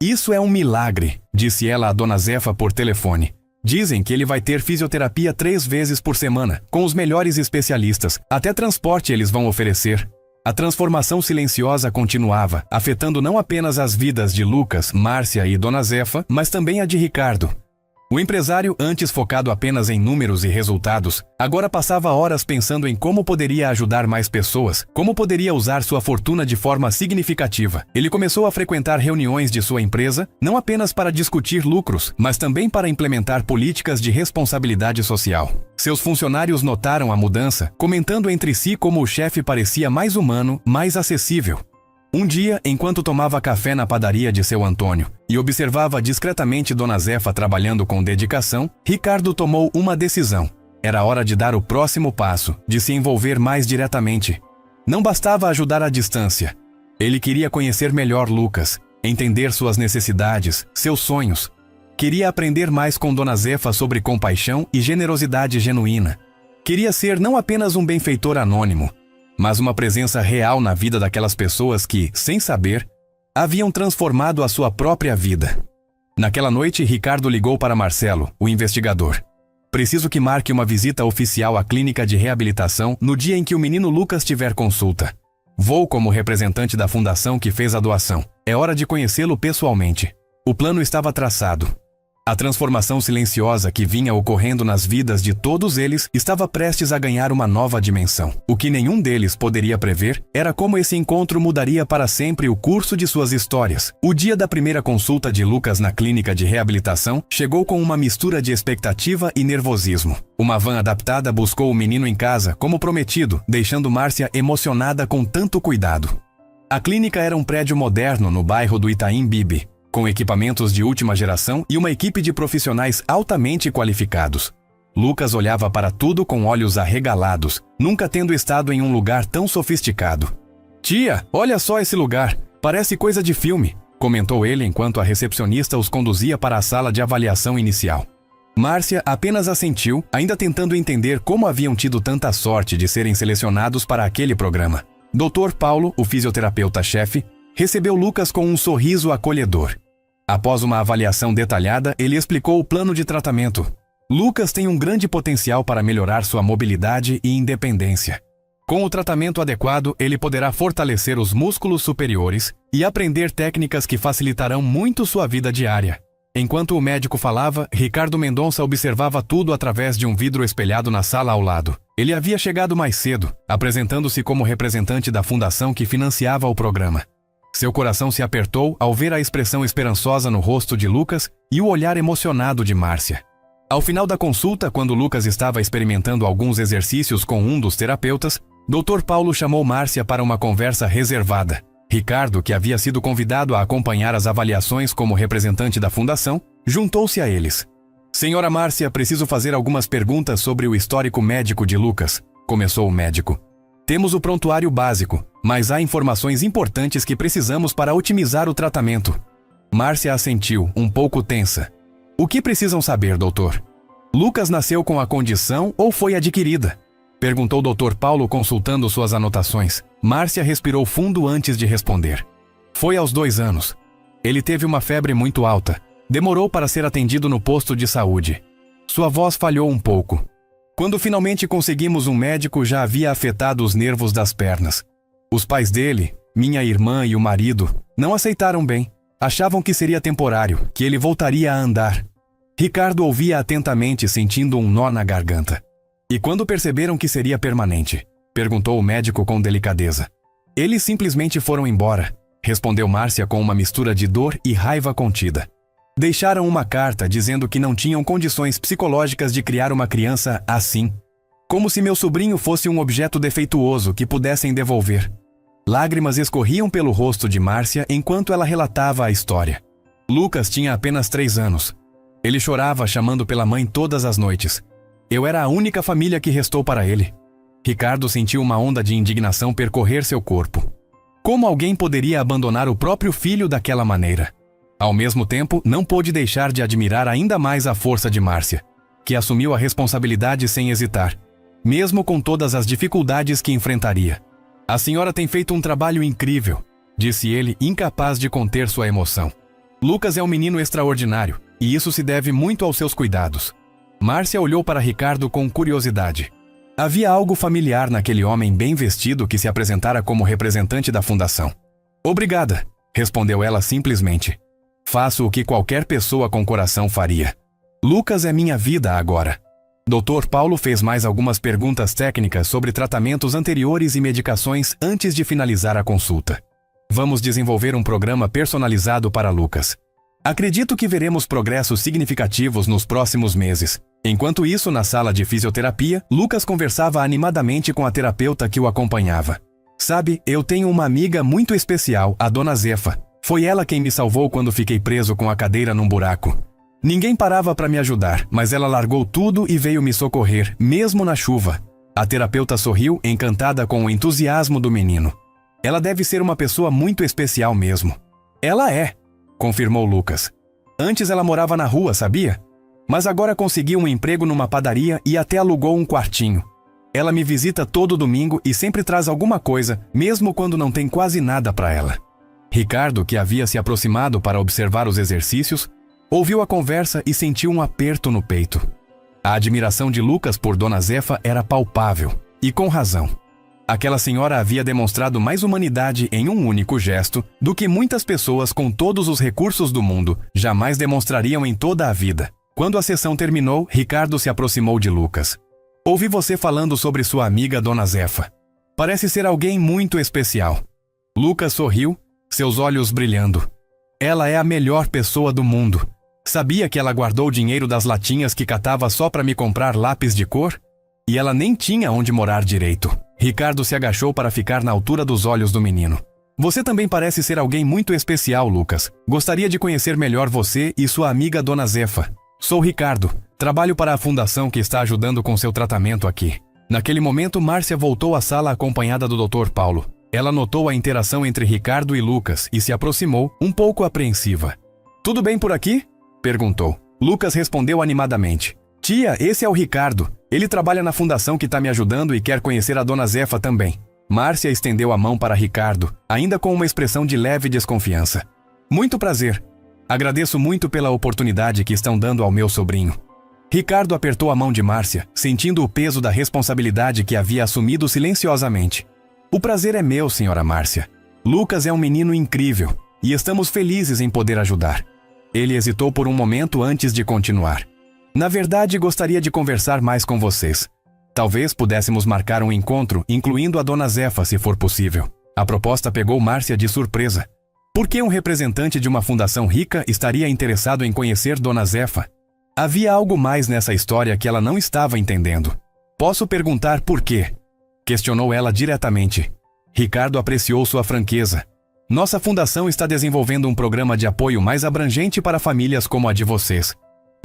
Isso é um milagre, disse ela a Dona Zefa por telefone. Dizem que ele vai ter fisioterapia 3 vezes por semana, com os melhores especialistas. Até transporte eles vão oferecer. A transformação silenciosa continuava, afetando não apenas as vidas de Lucas, Márcia e Dona Zefa, mas também a de Ricardo. O empresário, antes focado apenas em números e resultados, agora passava horas pensando em como poderia ajudar mais pessoas, como poderia usar sua fortuna de forma significativa. Ele começou a frequentar reuniões de sua empresa, não apenas para discutir lucros, mas também para implementar políticas de responsabilidade social. Seus funcionários notaram a mudança, comentando entre si como o chefe parecia mais humano, mais acessível. Um dia, enquanto tomava café na padaria de seu Antônio e observava discretamente Dona Zefa trabalhando com dedicação, Ricardo tomou uma decisão. Era hora de dar o próximo passo, de se envolver mais diretamente. Não bastava ajudar à distância. Ele queria conhecer melhor Lucas, entender suas necessidades, seus sonhos. Queria aprender mais com Dona Zefa sobre compaixão e generosidade genuína. Queria ser não apenas um benfeitor anônimo, mas uma presença real na vida daquelas pessoas que, sem saber, haviam transformado a sua própria vida. Naquela noite, Ricardo ligou para Marcelo, o investigador. Preciso que marque uma visita oficial à clínica de reabilitação no dia em que o menino Lucas tiver consulta. Vou como representante da fundação que fez a doação. É hora de conhecê-lo pessoalmente. O plano estava traçado. A transformação silenciosa que vinha ocorrendo nas vidas de todos eles estava prestes a ganhar uma nova dimensão. O que nenhum deles poderia prever era como esse encontro mudaria para sempre o curso de suas histórias. O dia da primeira consulta de Lucas na clínica de reabilitação chegou com uma mistura de expectativa e nervosismo. Uma van adaptada buscou o menino em casa, como prometido, deixando Márcia emocionada com tanto cuidado. A clínica era um prédio moderno no bairro do Itaim Bibi, com equipamentos de última geração e uma equipe de profissionais altamente qualificados. Lucas olhava para tudo com olhos arregalados, nunca tendo estado em um lugar tão sofisticado. "Tia, olha só esse lugar, parece coisa de filme", comentou ele enquanto a recepcionista os conduzia para a sala de avaliação inicial. Márcia apenas assentiu, ainda tentando entender como haviam tido tanta sorte de serem selecionados para aquele programa. Dr. Paulo, o fisioterapeuta-chefe, recebeu Lucas com um sorriso acolhedor. Após uma avaliação detalhada, ele explicou o plano de tratamento. Lucas tem um grande potencial para melhorar sua mobilidade e independência. Com o tratamento adequado, ele poderá fortalecer os músculos superiores e aprender técnicas que facilitarão muito sua vida diária. Enquanto o médico falava, Ricardo Mendonça observava tudo através de um vidro espelhado na sala ao lado. Ele havia chegado mais cedo, apresentando-se como representante da fundação que financiava o programa. Seu coração se apertou ao ver a expressão esperançosa no rosto de Lucas e o olhar emocionado de Márcia. Ao final da consulta, quando Lucas estava experimentando alguns exercícios com um dos terapeutas, Dr. Paulo chamou Márcia para uma conversa reservada. Ricardo, que havia sido convidado a acompanhar as avaliações como representante da fundação, juntou-se a eles. "Senhora Márcia, preciso fazer algumas perguntas sobre o histórico médico de Lucas", começou o médico. "Temos o prontuário básico, mas há informações importantes que precisamos para otimizar o tratamento." Márcia assentiu, um pouco tensa. "O que precisam saber, doutor? Lucas nasceu com a condição ou foi adquirida?" perguntou Dr. Paulo consultando suas anotações. Márcia respirou fundo antes de responder. "Foi aos 2 anos. Ele teve uma febre muito alta. Demorou para ser atendido no posto de saúde. Sua voz falhou um pouco. Quando finalmente conseguimos um médico, já havia afetado os nervos das pernas. Os pais dele, minha irmã e o marido, não aceitaram bem. Achavam que seria temporário, que ele voltaria a andar." Ricardo ouvia atentamente, sentindo um nó na garganta. "E quando perceberam que seria permanente?" perguntou o médico com delicadeza. "Eles simplesmente foram embora", respondeu Márcia com uma mistura de dor e raiva contida. "Deixaram uma carta dizendo que não tinham condições psicológicas de criar uma criança assim. Como se meu sobrinho fosse um objeto defeituoso que pudessem devolver." Lágrimas escorriam pelo rosto de Márcia enquanto ela relatava a história. Lucas tinha apenas 3 anos. Ele chorava chamando pela mãe todas as noites. Eu era a única família que restou para ele. Ricardo sentiu uma onda de indignação percorrer seu corpo. Como alguém poderia abandonar o próprio filho daquela maneira? Ao mesmo tempo, não pôde deixar de admirar ainda mais a força de Márcia, que assumiu a responsabilidade sem hesitar, mesmo com todas as dificuldades que enfrentaria. "A senhora tem feito um trabalho incrível", disse ele, incapaz de conter sua emoção. "Lucas é um menino extraordinário, e isso se deve muito aos seus cuidados." Márcia olhou para Ricardo com curiosidade. Havia algo familiar naquele homem bem vestido que se apresentara como representante da fundação. "Obrigada", respondeu ela simplesmente. "Faço o que qualquer pessoa com coração faria." Lucas é minha vida agora. Dr. Paulo fez mais algumas perguntas técnicas sobre tratamentos anteriores e medicações antes de finalizar a consulta. Vamos desenvolver um programa personalizado para Lucas. Acredito que veremos progressos significativos nos próximos meses. Enquanto isso, na sala de fisioterapia, Lucas conversava animadamente com a terapeuta que o acompanhava. Sabe, eu tenho uma amiga muito especial, a Dona Zefa. Foi ela quem me salvou quando fiquei preso com a cadeira num buraco. Ninguém parava para me ajudar, mas ela largou tudo e veio me socorrer, mesmo na chuva. A terapeuta sorriu, encantada com o entusiasmo do menino. Ela deve ser uma pessoa muito especial mesmo. Ela é, confirmou Lucas. Antes ela morava na rua, sabia? Mas agora conseguiu um emprego numa padaria e até alugou um quartinho. Ela me visita todo domingo e sempre traz alguma coisa, mesmo quando não tem quase nada para ela. Ricardo, que havia se aproximado para observar os exercícios, ouviu a conversa e sentiu um aperto no peito. A admiração de Lucas por Dona Zefa era palpável, e com razão. Aquela senhora havia demonstrado mais humanidade em um único gesto do que muitas pessoas com todos os recursos do mundo jamais demonstrariam em toda a vida. Quando a sessão terminou, Ricardo se aproximou de Lucas. Ouvi você falando sobre sua amiga Dona Zefa. Parece ser alguém muito especial. Lucas sorriu, seus olhos brilhando. Ela é a melhor pessoa do mundo. Sabia que ela guardou o dinheiro das latinhas que catava só para me comprar lápis de cor? E ela nem tinha onde morar direito. Ricardo se agachou para ficar na altura dos olhos do menino. Você também parece ser alguém muito especial, Lucas. Gostaria de conhecer melhor você e sua amiga Dona Zefa. Sou Ricardo. Trabalho para a fundação que está ajudando com seu tratamento aqui. Naquele momento, Márcia voltou à sala acompanhada do Dr. Paulo. Ela notou a interação entre Ricardo e Lucas e se aproximou, um pouco apreensiva. Tudo bem por aqui? Perguntou. Lucas respondeu animadamente. Tia, esse é o Ricardo. Ele trabalha na fundação que está me ajudando e quer conhecer a Dona Zefa também. Márcia estendeu a mão para Ricardo, ainda com uma expressão de leve desconfiança. Muito prazer. Agradeço muito pela oportunidade que estão dando ao meu sobrinho. Ricardo apertou a mão de Márcia, sentindo o peso da responsabilidade que havia assumido silenciosamente. O prazer é meu, senhora Márcia. Lucas é um menino incrível e estamos felizes em poder ajudar. Ele hesitou por um momento antes de continuar. Na verdade, gostaria de conversar mais com vocês. Talvez pudéssemos marcar um encontro, incluindo a Dona Zefa, se for possível. A proposta pegou Márcia de surpresa. Por que um representante de uma fundação rica estaria interessado em conhecer Dona Zefa? Havia algo mais nessa história que ela não estava entendendo. Posso perguntar por quê? Questionou ela diretamente. Ricardo apreciou sua franqueza. Nossa fundação está desenvolvendo um programa de apoio mais abrangente para famílias como a de vocês.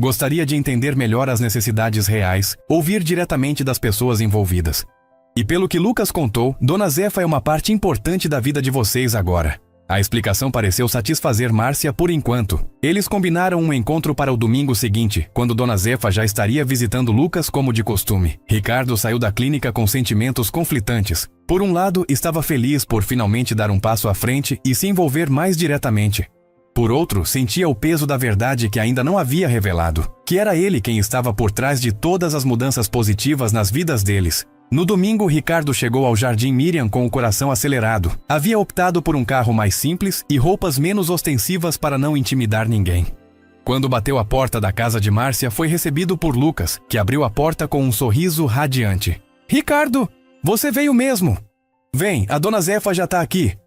Gostaria de entender melhor as necessidades reais, ouvir diretamente das pessoas envolvidas. E pelo que Lucas contou, Dona Zefa é uma parte importante da vida de vocês agora. A explicação pareceu satisfazer Márcia por enquanto. Eles combinaram um encontro para o domingo seguinte, quando Dona Zefa já estaria visitando Lucas como de costume. Ricardo saiu da clínica com sentimentos conflitantes. Por um lado, estava feliz por finalmente dar um passo à frente e se envolver mais diretamente. Por outro, sentia o peso da verdade que ainda não havia revelado, que era ele quem estava por trás de todas as mudanças positivas nas vidas deles. No domingo, Ricardo chegou ao Jardim Miriam com o coração acelerado. Havia optado por um carro mais simples e roupas menos ostensivas para não intimidar ninguém. Quando bateu à porta da casa de Márcia, foi recebido por Lucas, que abriu a porta com um sorriso radiante. Ricardo, você veio mesmo! Vem, a Dona Zefa já está aqui.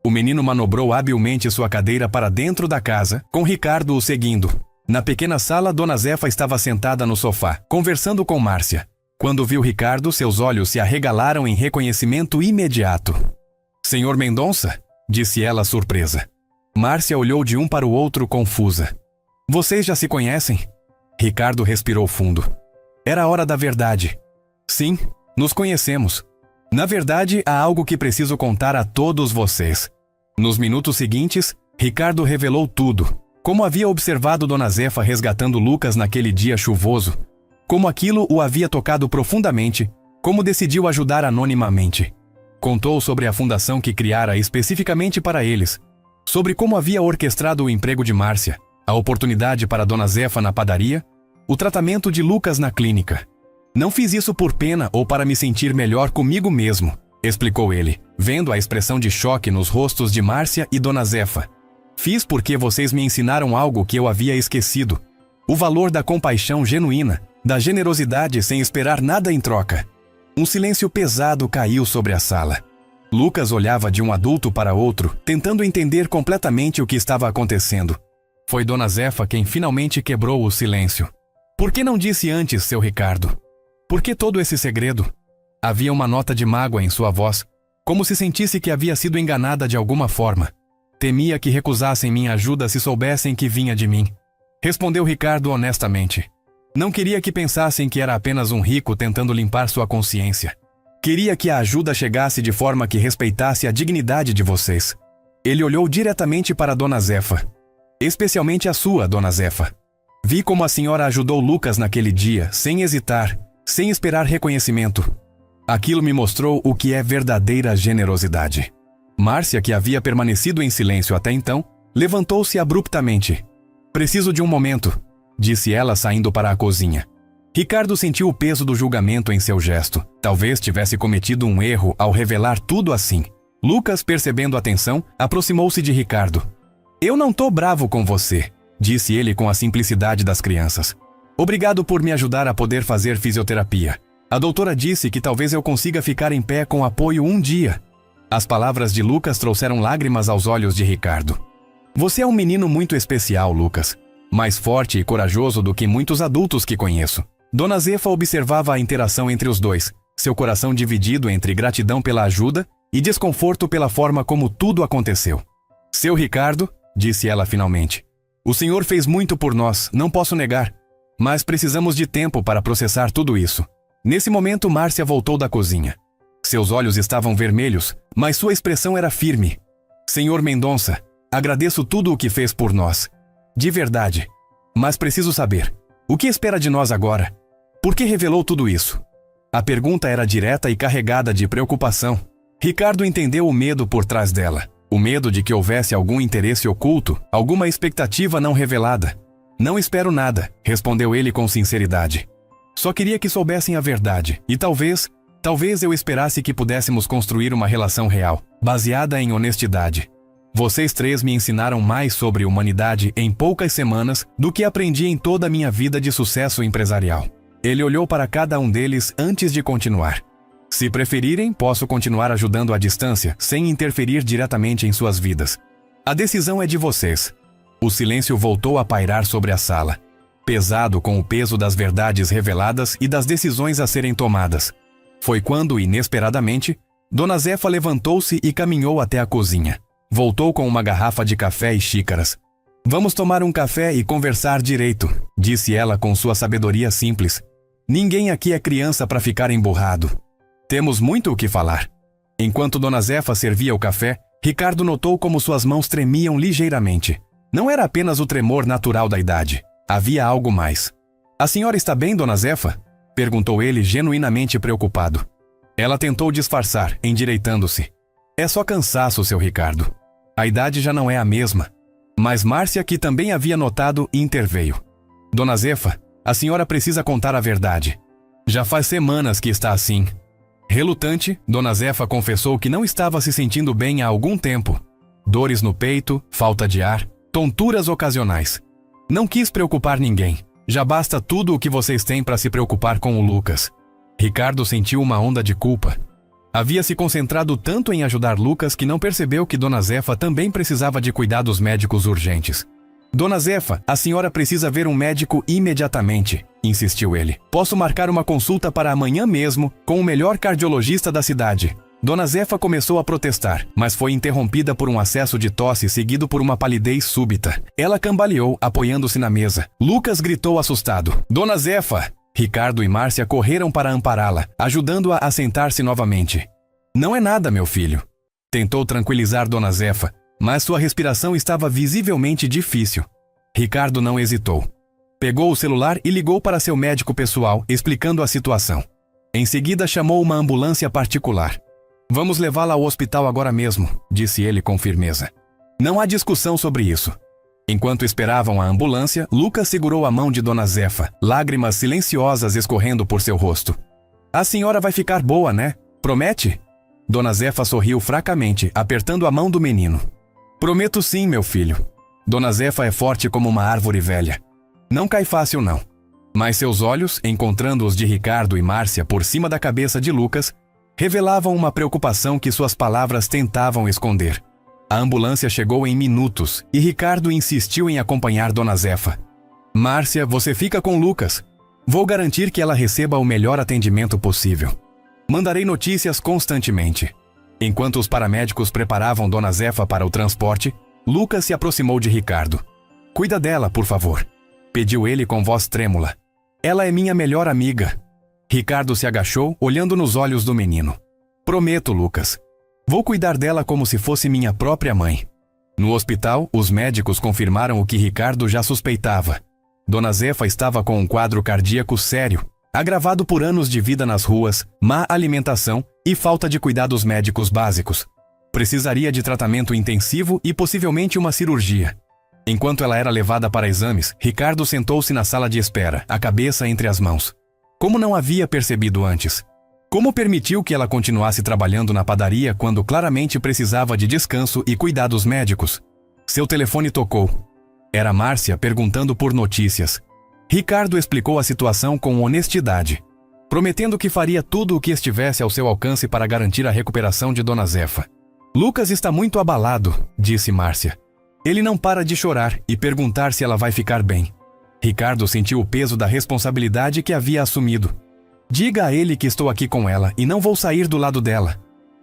O menino manobrou habilmente sua cadeira para dentro da casa, com Ricardo o seguindo. Na pequena sala, Dona Zefa estava sentada no sofá, conversando com Márcia. Quando viu Ricardo, seus olhos se arregalaram em reconhecimento imediato. Senhor Mendonça? Disse ela surpresa. Márcia olhou de um para o outro confusa. Vocês já se conhecem? Ricardo respirou fundo. Era a hora da verdade. Sim, nos conhecemos. Na verdade, há algo que preciso contar a todos vocês. Nos minutos seguintes, Ricardo revelou tudo. Como havia observado Dona Zefa resgatando Lucas naquele dia chuvoso. Como aquilo o havia tocado profundamente, como decidiu ajudar anonimamente. Contou sobre a fundação que criara especificamente para eles, sobre como havia orquestrado o emprego de Márcia, a oportunidade para Dona Zefa na padaria, o tratamento de Lucas na clínica. Não fiz isso por pena ou para me sentir melhor comigo mesmo, explicou ele, vendo a expressão de choque nos rostos de Márcia e Dona Zefa. Fiz porque vocês me ensinaram algo que eu havia esquecido. O valor da compaixão genuína, da generosidade sem esperar nada em troca. Um silêncio pesado caiu sobre a sala. Lucas olhava de um adulto para outro, tentando entender completamente o que estava acontecendo. Foi Dona Zefa quem finalmente quebrou o silêncio. Por que não disse antes, seu Ricardo? Por que todo esse segredo? Havia uma nota de mágoa em sua voz, como se sentisse que havia sido enganada de alguma forma. Temia que recusassem minha ajuda se soubessem que vinha de mim. Respondeu Ricardo honestamente. Não queria que pensassem que era apenas um rico tentando limpar sua consciência. Queria que a ajuda chegasse de forma que respeitasse a dignidade de vocês. Ele olhou diretamente para Dona Zefa. Especialmente a sua, Dona Zefa. Vi como a senhora ajudou Lucas naquele dia, sem hesitar, sem esperar reconhecimento. Aquilo me mostrou o que é verdadeira generosidade. Márcia, que havia permanecido em silêncio até então, levantou-se abruptamente. Preciso de um momento, disse ela saindo para a cozinha. Ricardo sentiu o peso do julgamento em seu gesto. Talvez tivesse cometido um erro ao revelar tudo assim. Lucas, percebendo a tensão, aproximou-se de Ricardo. Eu não tô bravo com você, disse ele com a simplicidade das crianças. Obrigado por me ajudar a poder fazer fisioterapia. A doutora disse que talvez eu consiga ficar em pé com apoio um dia. As palavras de Lucas trouxeram lágrimas aos olhos de Ricardo. Você é um menino muito especial, Lucas. Mais forte e corajoso do que muitos adultos que conheço. Dona Zefa observava a interação entre os dois, seu coração dividido entre gratidão pela ajuda e desconforto pela forma como tudo aconteceu. Seu Ricardo, disse ela finalmente, o senhor fez muito por nós, não posso negar, mas precisamos de tempo para processar tudo isso. Nesse momento, Márcia voltou da cozinha. Seus olhos estavam vermelhos, mas sua expressão era firme. Senhor Mendonça, agradeço tudo o que fez por nós. De verdade. Mas preciso saber, o que espera de nós agora? Por que revelou tudo isso? A pergunta era direta e carregada de preocupação. Ricardo entendeu o medo por trás dela. O medo de que houvesse algum interesse oculto, alguma expectativa não revelada. Não espero nada, respondeu ele com sinceridade. Só queria que soubessem a verdade, e talvez eu esperasse que pudéssemos construir uma relação real, baseada em honestidade. Vocês três me ensinaram mais sobre humanidade em poucas semanas do que aprendi em toda a minha vida de sucesso empresarial. Ele olhou para cada um deles antes de continuar. Se preferirem, posso continuar ajudando à distância, sem interferir diretamente em suas vidas. A decisão é de vocês. O silêncio voltou a pairar sobre a sala, pesado com o peso das verdades reveladas e das decisões a serem tomadas. Foi quando, inesperadamente, Dona Zefa levantou-se e caminhou até a cozinha. Voltou com uma garrafa de café e xícaras. Vamos tomar um café e conversar direito, disse ela com sua sabedoria simples. Ninguém aqui é criança para ficar emburrado. Temos muito o que falar. Enquanto Dona Zefa servia o café, Ricardo notou como suas mãos tremiam ligeiramente. Não era apenas o tremor natural da idade. Havia algo mais. A senhora está bem, Dona Zefa? Perguntou ele, genuinamente preocupado. Ela tentou disfarçar, endireitando-se. É só cansaço, seu Ricardo. A idade já não é a mesma. Mas Márcia, que também havia notado, interveio. Dona Zefa, a senhora precisa contar a verdade. Já faz semanas que está assim. Relutante, Dona Zefa confessou que não estava se sentindo bem há algum tempo. Dores no peito, falta de ar, tonturas ocasionais. Não quis preocupar ninguém. Já basta tudo o que vocês têm para se preocupar com o Lucas. Ricardo sentiu uma onda de culpa. Havia se concentrado tanto em ajudar Lucas que não percebeu que Dona Zefa também precisava de cuidados médicos urgentes. Dona Zefa, a senhora precisa ver um médico imediatamente, insistiu ele. Posso marcar uma consulta para amanhã mesmo com o melhor cardiologista da cidade. Dona Zefa começou a protestar, mas foi interrompida por um acesso de tosse seguido por uma palidez súbita. Ela cambaleou, apoiando-se na mesa. Lucas gritou assustado. Dona Zefa! Ricardo e Márcia correram para ampará-la, ajudando-a a sentar-se novamente. Não é nada, meu filho. Tentou tranquilizar Dona Zefa, mas sua respiração estava visivelmente difícil. Ricardo não hesitou. Pegou o celular e ligou para seu médico pessoal, explicando a situação. Em seguida, chamou uma ambulância particular. Vamos levá-la ao hospital agora mesmo, disse ele com firmeza. Não há discussão sobre isso. Enquanto esperavam a ambulância, Lucas segurou a mão de Dona Zefa, lágrimas silenciosas escorrendo por seu rosto. A senhora vai ficar boa, né? Promete? Dona Zefa sorriu fracamente, apertando a mão do menino. Prometo sim, meu filho. Dona Zefa é forte como uma árvore velha. Não cai fácil, não. Mas seus olhos, encontrando os de Ricardo e Márcia por cima da cabeça de Lucas, revelavam uma preocupação que suas palavras tentavam esconder. A ambulância chegou em minutos e Ricardo insistiu em acompanhar Dona Zefa. Márcia, você fica com Lucas. Vou garantir que ela receba o melhor atendimento possível. Mandarei notícias constantemente. Enquanto os paramédicos preparavam Dona Zefa para o transporte, Lucas se aproximou de Ricardo. Cuida dela, por favor, pediu ele com voz trêmula. Ela é minha melhor amiga. Ricardo se agachou, olhando nos olhos do menino. Prometo, Lucas. Vou cuidar dela como se fosse minha própria mãe. No hospital, os médicos confirmaram o que Ricardo já suspeitava. Dona Zefa estava com um quadro cardíaco sério, agravado por anos de vida nas ruas, má alimentação e falta de cuidados médicos básicos. Precisaria de tratamento intensivo e possivelmente uma cirurgia. Enquanto ela era levada para exames, Ricardo sentou-se na sala de espera, a cabeça entre as mãos. Como não havia percebido antes? Como permitiu que ela continuasse trabalhando na padaria quando claramente precisava de descanso e cuidados médicos? Seu telefone tocou. Era Márcia perguntando por notícias. Ricardo explicou a situação com honestidade, prometendo que faria tudo o que estivesse ao seu alcance para garantir a recuperação de Dona Zefa. Lucas está muito abalado, disse Márcia. Ele não para de chorar e perguntar se ela vai ficar bem. Ricardo sentiu o peso da responsabilidade que havia assumido. Diga a ele que estou aqui com ela e não vou sair do lado dela.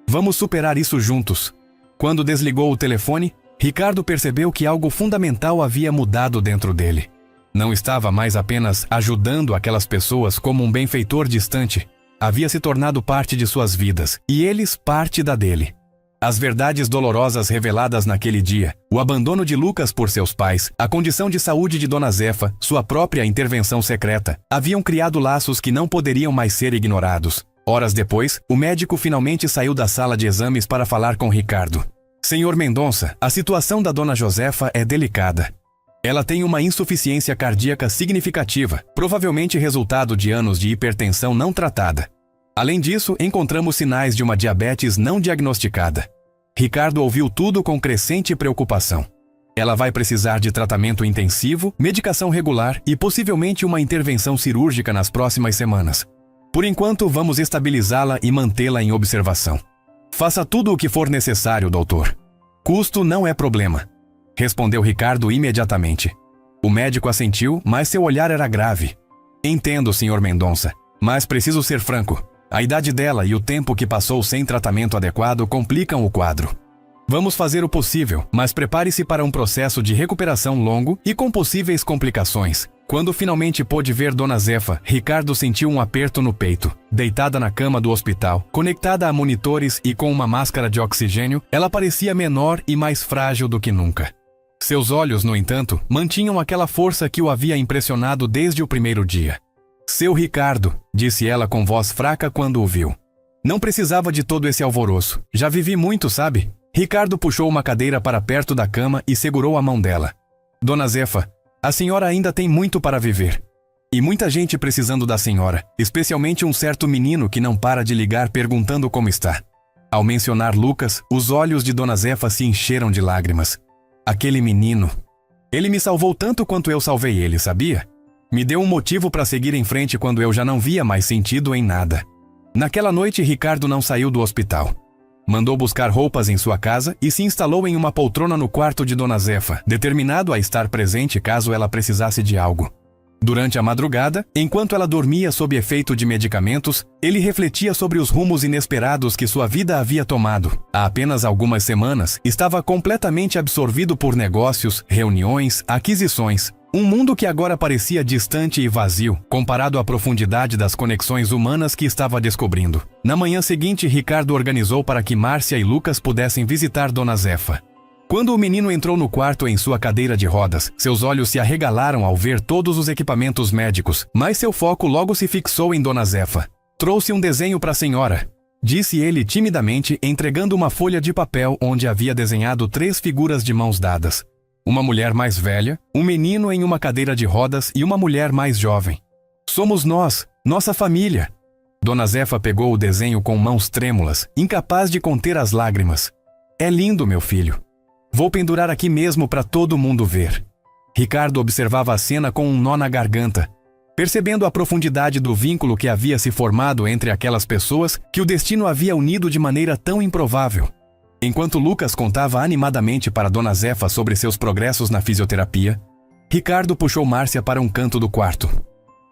Vamos superar isso juntos. Quando desligou o telefone, Ricardo percebeu que algo fundamental havia mudado dentro dele. Não estava mais apenas ajudando aquelas pessoas como um benfeitor distante. Havia se tornado parte de suas vidas, e eles parte da dele. As verdades dolorosas reveladas naquele dia, o abandono de Lucas por seus pais, a condição de saúde de Dona Zefa, sua própria intervenção secreta, haviam criado laços que não poderiam mais ser ignorados. Horas depois, o médico finalmente saiu da sala de exames para falar com Ricardo. Senhor Mendonça, a situação da Dona Josefa é delicada. Ela tem uma insuficiência cardíaca significativa, provavelmente resultado de anos de hipertensão não tratada. Além disso, encontramos sinais de uma diabetes não diagnosticada. Ricardo ouviu tudo com crescente preocupação. Ela vai precisar de tratamento intensivo, medicação regular e possivelmente uma intervenção cirúrgica nas próximas semanas. Por enquanto, vamos estabilizá-la e mantê-la em observação. Faça tudo o que for necessário, doutor. Custo não é problema, respondeu Ricardo imediatamente. O médico assentiu, mas seu olhar era grave. Entendo, Sr. Mendonça, mas preciso ser franco. A idade dela e o tempo que passou sem tratamento adequado complicam o quadro. Vamos fazer o possível, mas prepare-se para um processo de recuperação longo e com possíveis complicações. Quando finalmente pôde ver Dona Zefa, Ricardo sentiu um aperto no peito. Deitada na cama do hospital, conectada a monitores e com uma máscara de oxigênio, ela parecia menor e mais frágil do que nunca. Seus olhos, no entanto, mantinham aquela força que o havia impressionado desde o primeiro dia. Seu Ricardo, disse ela com voz fraca quando o viu. Não precisava de todo esse alvoroço. Já vivi muito, sabe? Ricardo puxou uma cadeira para perto da cama e segurou a mão dela. Dona Zefa, a senhora ainda tem muito para viver. E muita gente precisando da senhora, especialmente um certo menino que não para de ligar perguntando como está. Ao mencionar Lucas, os olhos de Dona Zefa se encheram de lágrimas. Aquele menino. Ele me salvou tanto quanto eu salvei ele, sabia? Me deu um motivo para seguir em frente quando eu já não via mais sentido em nada. Naquela noite, Ricardo não saiu do hospital. Mandou buscar roupas em sua casa e se instalou em uma poltrona no quarto de Dona Zefa, determinado a estar presente caso ela precisasse de algo. Durante a madrugada, enquanto ela dormia sob efeito de medicamentos, ele refletia sobre os rumos inesperados que sua vida havia tomado. Há apenas algumas semanas, estava completamente absorvido por negócios, reuniões, aquisições. Um mundo que agora parecia distante e vazio, comparado à profundidade das conexões humanas que estava descobrindo. Na manhã seguinte, Ricardo organizou para que Márcia e Lucas pudessem visitar Dona Zefa. Quando o menino entrou no quarto em sua cadeira de rodas, seus olhos se arregalaram ao ver todos os equipamentos médicos, mas seu foco logo se fixou em Dona Zefa. Trouxe um desenho para a senhora, disse ele timidamente, entregando uma folha de papel onde havia desenhado 3 figuras de mãos dadas. Uma mulher mais velha, um menino em uma cadeira de rodas e uma mulher mais jovem. Somos nós, nossa família. Dona Zefa pegou o desenho com mãos trêmulas, incapaz de conter as lágrimas. É lindo, meu filho. Vou pendurar aqui mesmo para todo mundo ver. Ricardo observava a cena com um nó na garganta, percebendo a profundidade do vínculo que havia se formado entre aquelas pessoas que o destino havia unido de maneira tão improvável. Enquanto Lucas contava animadamente para Dona Zefa sobre seus progressos na fisioterapia, Ricardo puxou Márcia para um canto do quarto.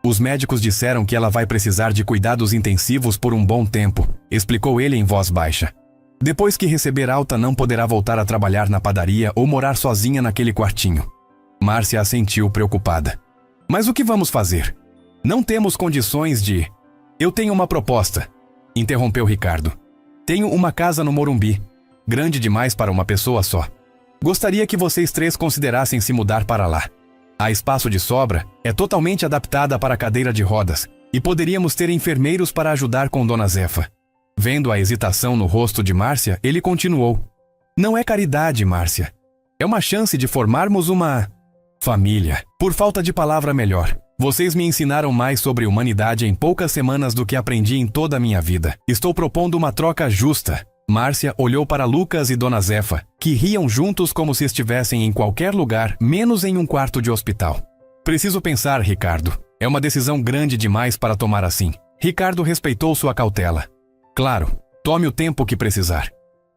Os médicos disseram que ela vai precisar de cuidados intensivos por um bom tempo, explicou ele em voz baixa. Depois que receber alta, não poderá voltar a trabalhar na padaria ou morar sozinha naquele quartinho. Márcia assentiu preocupada. Mas o que vamos fazer? Não temos condições de... Eu tenho uma proposta, interrompeu Ricardo. Tenho uma casa no Morumbi, grande demais para uma pessoa só. Gostaria que vocês três considerassem se mudar para lá. Há espaço de sobra, é totalmente adaptada para cadeira de rodas, e poderíamos ter enfermeiros para ajudar com Dona Zefa. Vendo a hesitação no rosto de Márcia, ele continuou. Não é caridade, Márcia. É uma chance de formarmos uma... família. Por falta de palavra melhor. Vocês me ensinaram mais sobre humanidade em poucas semanas do que aprendi em toda a minha vida. Estou propondo uma troca justa. Márcia olhou para Lucas e Dona Zefa, que riam juntos como se estivessem em qualquer lugar, menos em um quarto de hospital. Preciso pensar, Ricardo. É uma decisão grande demais para tomar assim. Ricardo respeitou sua cautela. Claro, tome o tempo que precisar.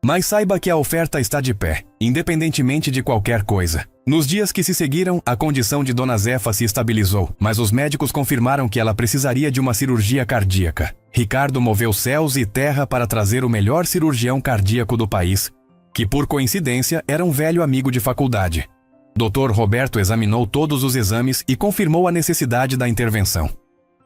Mas saiba que a oferta está de pé, independentemente de qualquer coisa. Nos dias que se seguiram, a condição de Dona Zefa se estabilizou, mas os médicos confirmaram que ela precisaria de uma cirurgia cardíaca. Ricardo moveu céus e terra para trazer o melhor cirurgião cardíaco do país, que por coincidência era um velho amigo de faculdade. Dr. Roberto examinou todos os exames e confirmou a necessidade da intervenção.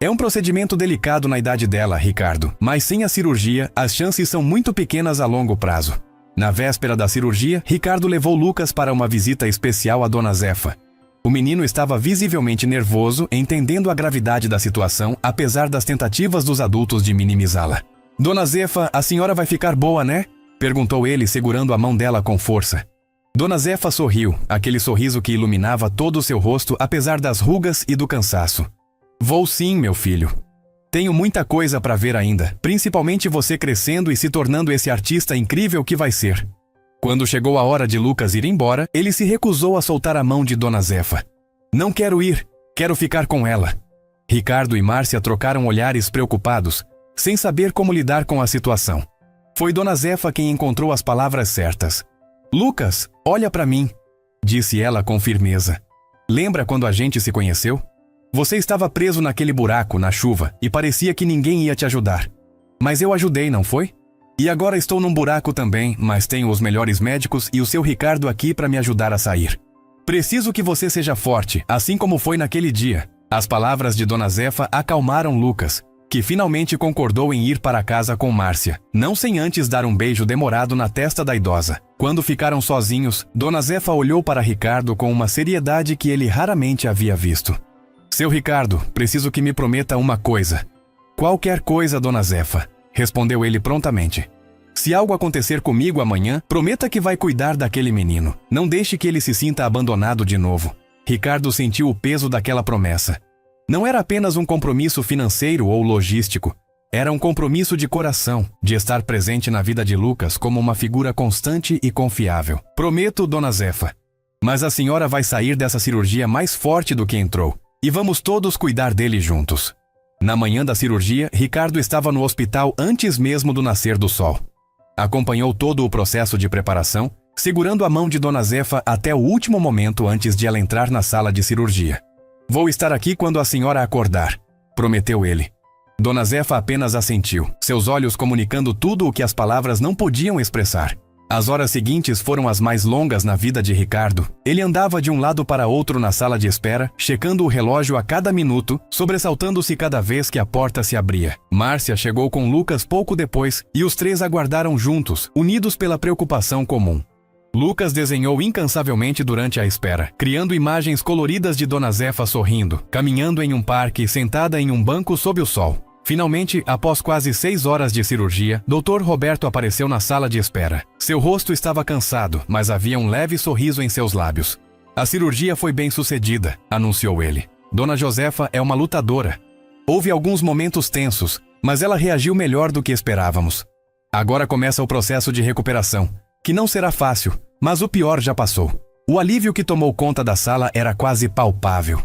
É um procedimento delicado na idade dela, Ricardo, mas sem a cirurgia, as chances são muito pequenas a longo prazo. Na véspera da cirurgia, Ricardo levou Lucas para uma visita especial à Dona Zefa. O menino estava visivelmente nervoso, entendendo a gravidade da situação, apesar das tentativas dos adultos de minimizá-la. Dona Zefa, a senhora vai ficar boa, né? Perguntou ele, segurando a mão dela com força. Dona Zefa sorriu, aquele sorriso que iluminava todo o seu rosto, apesar das rugas e do cansaço. Vou sim, meu filho. Tenho muita coisa para ver ainda, principalmente você crescendo e se tornando esse artista incrível que vai ser. Quando chegou a hora de Lucas ir embora, ele se recusou a soltar a mão de Dona Zefa. Não quero ir, quero ficar com ela. Ricardo e Márcia trocaram olhares preocupados, sem saber como lidar com a situação. Foi Dona Zefa quem encontrou as palavras certas. Lucas, olha para mim, disse ela com firmeza. Lembra quando a gente se conheceu? Você estava preso naquele buraco, na chuva, e parecia que ninguém ia te ajudar. Mas eu ajudei, não foi? E agora estou num buraco também, mas tenho os melhores médicos e o seu Ricardo aqui para me ajudar a sair. Preciso que você seja forte, assim como foi naquele dia. As palavras de Dona Zefa acalmaram Lucas, que finalmente concordou em ir para casa com Márcia, não sem antes dar um beijo demorado na testa da idosa. Quando ficaram sozinhos, Dona Zefa olhou para Ricardo com uma seriedade que ele raramente havia visto. Seu Ricardo, preciso que me prometa uma coisa. Qualquer coisa, Dona Zefa, respondeu ele prontamente. Se algo acontecer comigo amanhã, prometa que vai cuidar daquele menino. Não deixe que ele se sinta abandonado de novo. Ricardo sentiu o peso daquela promessa. Não era apenas um compromisso financeiro ou logístico. Era um compromisso de coração, de estar presente na vida de Lucas como uma figura constante e confiável. Prometo, Dona Zefa. Mas a senhora vai sair dessa cirurgia mais forte do que entrou. E vamos todos cuidar dele juntos. Na manhã da cirurgia, Ricardo estava no hospital antes mesmo do nascer do sol. Acompanhou todo o processo de preparação, segurando a mão de Dona Zefa até o último momento antes de ela entrar na sala de cirurgia. Vou estar aqui quando a senhora acordar, prometeu ele. Dona Zefa apenas assentiu, seus olhos comunicando tudo o que as palavras não podiam expressar. As horas seguintes foram as mais longas na vida de Ricardo. Ele andava de um lado para outro na sala de espera, checando o relógio a cada minuto, sobressaltando-se cada vez que a porta se abria. Márcia chegou com Lucas pouco depois e os três aguardaram juntos, unidos pela preocupação comum. Lucas desenhou incansavelmente durante a espera, criando imagens coloridas de Dona Zefa sorrindo, caminhando em um parque, sentada em um banco sob o sol. Finalmente, após quase 6 horas de cirurgia, Dr. Roberto apareceu na sala de espera. Seu rosto estava cansado, mas havia um leve sorriso em seus lábios. A cirurgia foi bem sucedida, anunciou ele. Dona Josefa é uma lutadora. Houve alguns momentos tensos, mas ela reagiu melhor do que esperávamos. Agora começa o processo de recuperação, que não será fácil, mas o pior já passou. O alívio que tomou conta da sala era quase palpável.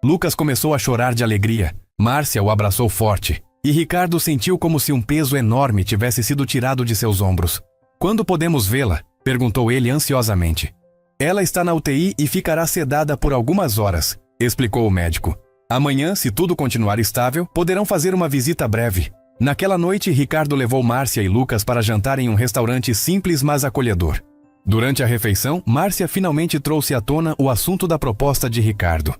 Lucas começou a chorar de alegria. Márcia o abraçou forte. E Ricardo sentiu como se um peso enorme tivesse sido tirado de seus ombros. "Quando podemos vê-la?" perguntou ele ansiosamente. "Ela está na UTI e ficará sedada por algumas horas", explicou o médico. "Amanhã, se tudo continuar estável, poderão fazer uma visita breve." Naquela noite, Ricardo levou Márcia e Lucas para jantar em um restaurante simples, mas acolhedor. Durante a refeição, Márcia finalmente trouxe à tona o assunto da proposta de Ricardo.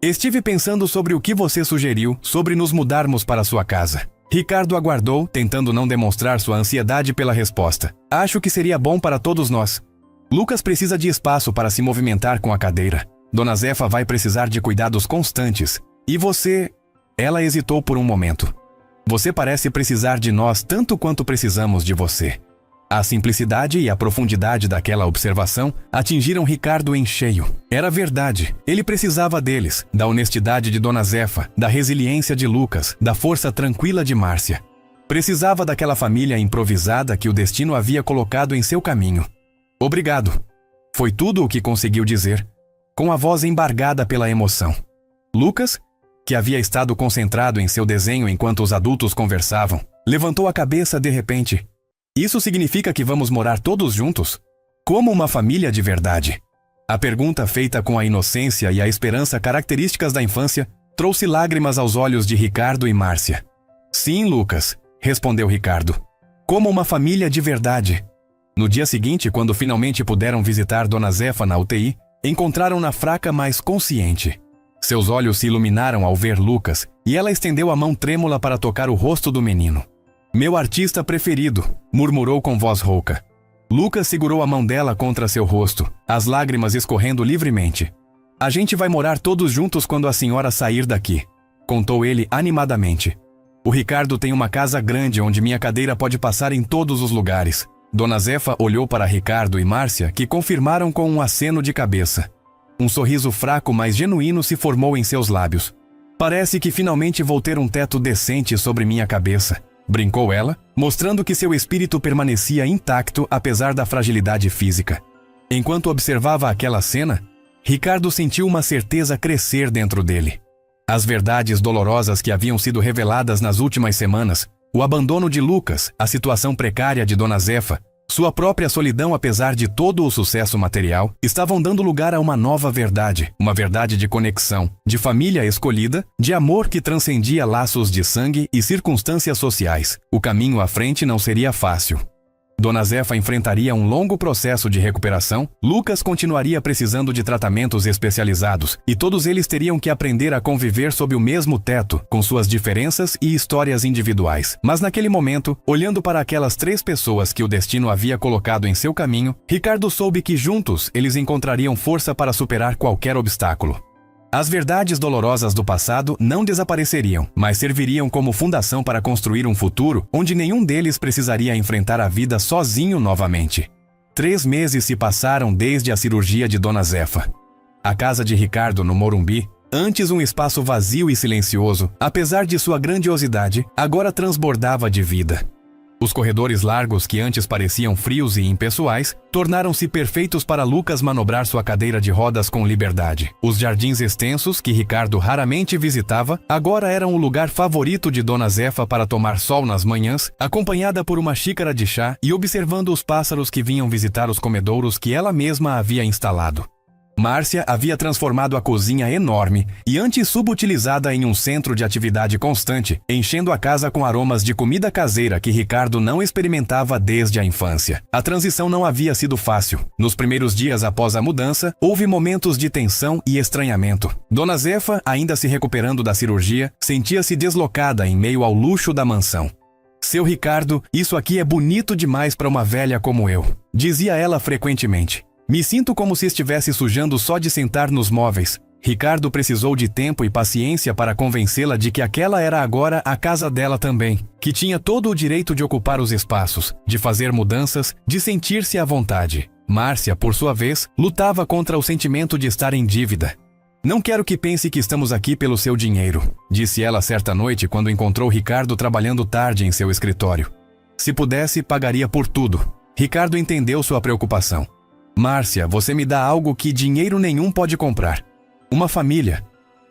"Estive pensando sobre o que você sugeriu, sobre nos mudarmos para sua casa." Ricardo aguardou, tentando não demonstrar sua ansiedade pela resposta. "Acho que seria bom para todos nós. Lucas precisa de espaço para se movimentar com a cadeira. Dona Zefa vai precisar de cuidados constantes. E você..." Ela hesitou por um momento. "Você parece precisar de nós tanto quanto precisamos de você." A simplicidade e a profundidade daquela observação atingiram Ricardo em cheio. Era verdade. Ele precisava deles, da honestidade de Dona Zefa, da resiliência de Lucas, da força tranquila de Márcia. Precisava daquela família improvisada que o destino havia colocado em seu caminho. "Obrigado." Foi tudo o que conseguiu dizer, com a voz embargada pela emoção. Lucas, que havia estado concentrado em seu desenho enquanto os adultos conversavam, levantou a cabeça de repente. "Isso significa que vamos morar todos juntos? Como uma família de verdade?" A pergunta, feita com a inocência e a esperança características da infância, trouxe lágrimas aos olhos de Ricardo e Márcia. "Sim, Lucas", respondeu Ricardo. "Como uma família de verdade." No dia seguinte, quando finalmente puderam visitar Dona Zefa na UTI, encontraram-na fraca, mas consciente. Seus olhos se iluminaram ao ver Lucas, e ela estendeu a mão trêmula para tocar o rosto do menino. "Meu artista preferido", murmurou com voz rouca. Lucas segurou a mão dela contra seu rosto, as lágrimas escorrendo livremente. "A gente vai morar todos juntos quando a senhora sair daqui", contou ele animadamente. "O Ricardo tem uma casa grande onde minha cadeira pode passar em todos os lugares." Dona Zefa olhou para Ricardo e Márcia, que confirmaram com um aceno de cabeça. Um sorriso fraco, mas genuíno, se formou em seus lábios. "Parece que finalmente vou ter um teto decente sobre minha cabeça", brincou ela, mostrando que seu espírito permanecia intacto apesar da fragilidade física. Enquanto observava aquela cena, Ricardo sentiu uma certeza crescer dentro dele. As verdades dolorosas que haviam sido reveladas nas últimas semanas, o abandono de Lucas, a situação precária de Dona Zefa, sua própria solidão apesar de todo o sucesso material, estavam dando lugar a uma nova verdade, uma verdade de conexão, de família escolhida, de amor que transcendia laços de sangue e circunstâncias sociais. O caminho à frente não seria fácil. Dona Zefa enfrentaria um longo processo de recuperação, Lucas continuaria precisando de tratamentos especializados, e todos eles teriam que aprender a conviver sob o mesmo teto, com suas diferenças e histórias individuais. Mas naquele momento, olhando para aquelas 3 pessoas que o destino havia colocado em seu caminho, Ricardo soube que juntos eles encontrariam força para superar qualquer obstáculo. As verdades dolorosas do passado não desapareceriam, mas serviriam como fundação para construir um futuro onde nenhum deles precisaria enfrentar a vida sozinho novamente. 3 meses se passaram desde a cirurgia de Dona Zefa. A casa de Ricardo, no Morumbi, antes um espaço vazio e silencioso, apesar de sua grandiosidade, agora transbordava de vida. Os corredores largos que antes pareciam frios e impessoais tornaram-se perfeitos para Lucas manobrar sua cadeira de rodas com liberdade. Os jardins extensos, que Ricardo raramente visitava, agora eram o lugar favorito de Dona Zefa para tomar sol nas manhãs, acompanhada por uma xícara de chá e observando os pássaros que vinham visitar os comedouros que ela mesma havia instalado. Márcia havia transformado a cozinha enorme e antes subutilizada em um centro de atividade constante, enchendo a casa com aromas de comida caseira que Ricardo não experimentava desde a infância. A transição não havia sido fácil. Nos primeiros dias após a mudança, houve momentos de tensão e estranhamento. Dona Zefa, ainda se recuperando da cirurgia, sentia-se deslocada em meio ao luxo da mansão. "Seu Ricardo, isso aqui é bonito demais para uma velha como eu", dizia ela frequentemente. "Me sinto como se estivesse sujando só de sentar nos móveis." Ricardo precisou de tempo e paciência para convencê-la de que aquela era agora a casa dela também, que tinha todo o direito de ocupar os espaços, de fazer mudanças, de sentir-se à vontade. Márcia, por sua vez, lutava contra o sentimento de estar em dívida. "Não quero que pense que estamos aqui pelo seu dinheiro", disse ela certa noite quando encontrou Ricardo trabalhando tarde em seu escritório. "Se pudesse, pagaria por tudo." Ricardo entendeu sua preocupação. Márcia, você me dá algo que dinheiro nenhum pode comprar. Uma família.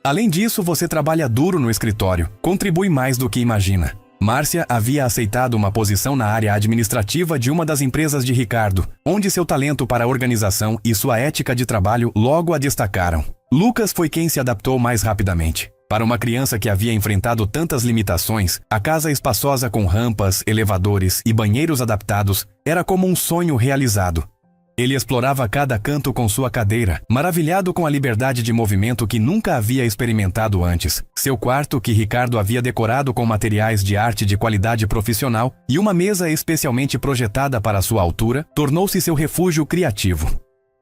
Além disso, você trabalha duro no escritório, contribui mais do que imagina. Márcia havia aceitado uma posição na área administrativa de uma das empresas de Ricardo, onde seu talento para a organização e sua ética de trabalho logo a destacaram. Lucas foi quem se adaptou mais rapidamente. Para uma criança que havia enfrentado tantas limitações, a casa espaçosa com rampas, elevadores e banheiros adaptados era como um sonho realizado. Ele explorava cada canto com sua cadeira, maravilhado com a liberdade de movimento que nunca havia experimentado antes. Seu quarto, que Ricardo havia decorado com materiais de arte de qualidade profissional e uma mesa especialmente projetada para sua altura, tornou-se seu refúgio criativo.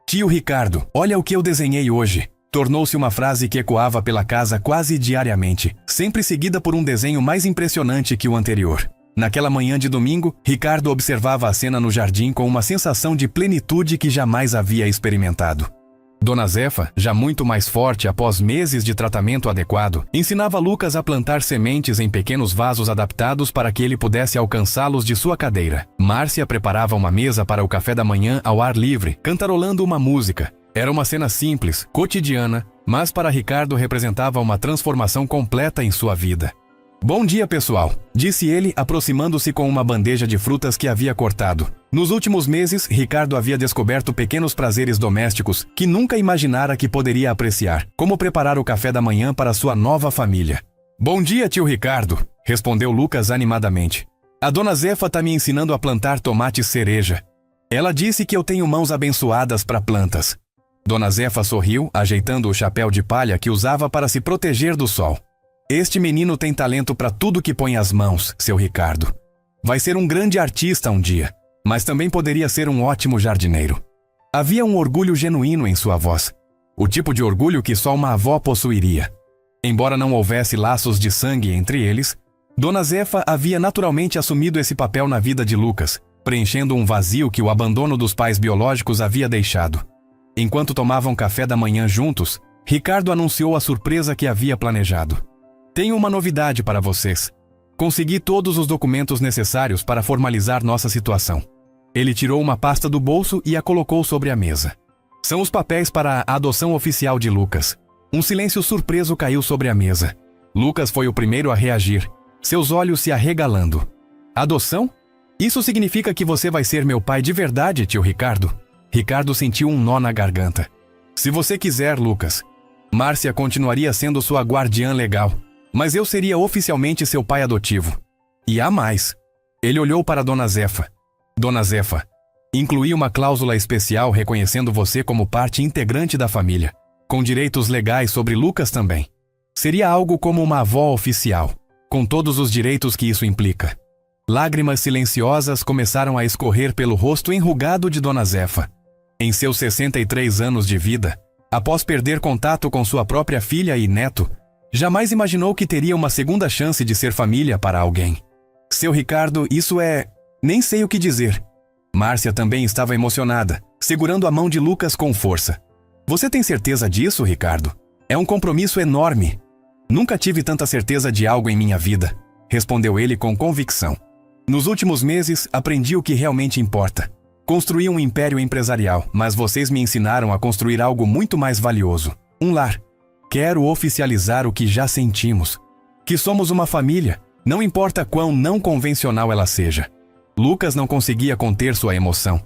Tio Ricardo, olha o que eu desenhei hoje. Tornou-se uma frase que ecoava pela casa quase diariamente, sempre seguida por um desenho mais impressionante que o anterior. Naquela manhã de domingo, Ricardo observava a cena no jardim com uma sensação de plenitude que jamais havia experimentado. Dona Zefa, já muito mais forte após meses de tratamento adequado, ensinava Lucas a plantar sementes em pequenos vasos adaptados para que ele pudesse alcançá-los de sua cadeira. Márcia preparava uma mesa para o café da manhã ao ar livre, cantarolando uma música. Era uma cena simples, cotidiana, mas para Ricardo representava uma transformação completa em sua vida. Bom dia, pessoal, disse ele, aproximando-se com uma bandeja de frutas que havia cortado. Nos últimos meses, Ricardo havia descoberto pequenos prazeres domésticos que nunca imaginara que poderia apreciar, como preparar o café da manhã para sua nova família. Bom dia, tio Ricardo, respondeu Lucas animadamente. A dona Zefa está me ensinando a plantar tomate cereja. Ela disse que eu tenho mãos abençoadas para plantas. Dona Zefa sorriu, ajeitando o chapéu de palha que usava para se proteger do sol. Este menino tem talento para tudo que põe as mãos, seu Ricardo. Vai ser um grande artista um dia, mas também poderia ser um ótimo jardineiro. Havia um orgulho genuíno em sua voz. O tipo de orgulho que só uma avó possuiria. Embora não houvesse laços de sangue entre eles, Dona Zefa havia naturalmente assumido esse papel na vida de Lucas, preenchendo um vazio que o abandono dos pais biológicos havia deixado. Enquanto tomavam café da manhã juntos, Ricardo anunciou a surpresa que havia planejado. Tenho uma novidade para vocês. Consegui todos os documentos necessários para formalizar nossa situação. Ele tirou uma pasta do bolso e a colocou sobre a mesa. São os papéis para a adoção oficial de Lucas. Um silêncio surpreso caiu sobre a mesa. Lucas foi o primeiro a reagir, seus olhos se arregalando. Adoção? Isso significa que você vai ser meu pai de verdade, tio Ricardo? Ricardo sentiu um nó na garganta. Se você quiser, Lucas. Márcia continuaria sendo sua guardiã legal. Mas eu seria oficialmente seu pai adotivo. E há mais. Ele olhou para Dona Zefa. Dona Zefa, incluí uma cláusula especial reconhecendo você como parte integrante da família, com direitos legais sobre Lucas também. Seria algo como uma avó oficial, com todos os direitos que isso implica. Lágrimas silenciosas começaram a escorrer pelo rosto enrugado de Dona Zefa. Em seus 63 anos de vida, após perder contato com sua própria filha e neto, jamais imaginou que teria uma segunda chance de ser família para alguém. Seu Ricardo, isso é... nem sei o que dizer. Márcia também estava emocionada, segurando a mão de Lucas com força. Você tem certeza disso, Ricardo? É um compromisso enorme. Nunca tive tanta certeza de algo em minha vida, respondeu ele com convicção. Nos últimos meses, aprendi o que realmente importa. Construí um império empresarial, mas vocês me ensinaram a construir algo muito mais valioso. Um lar. Quero oficializar o que já sentimos. Que somos uma família, não importa quão não convencional ela seja. Lucas não conseguia conter sua emoção.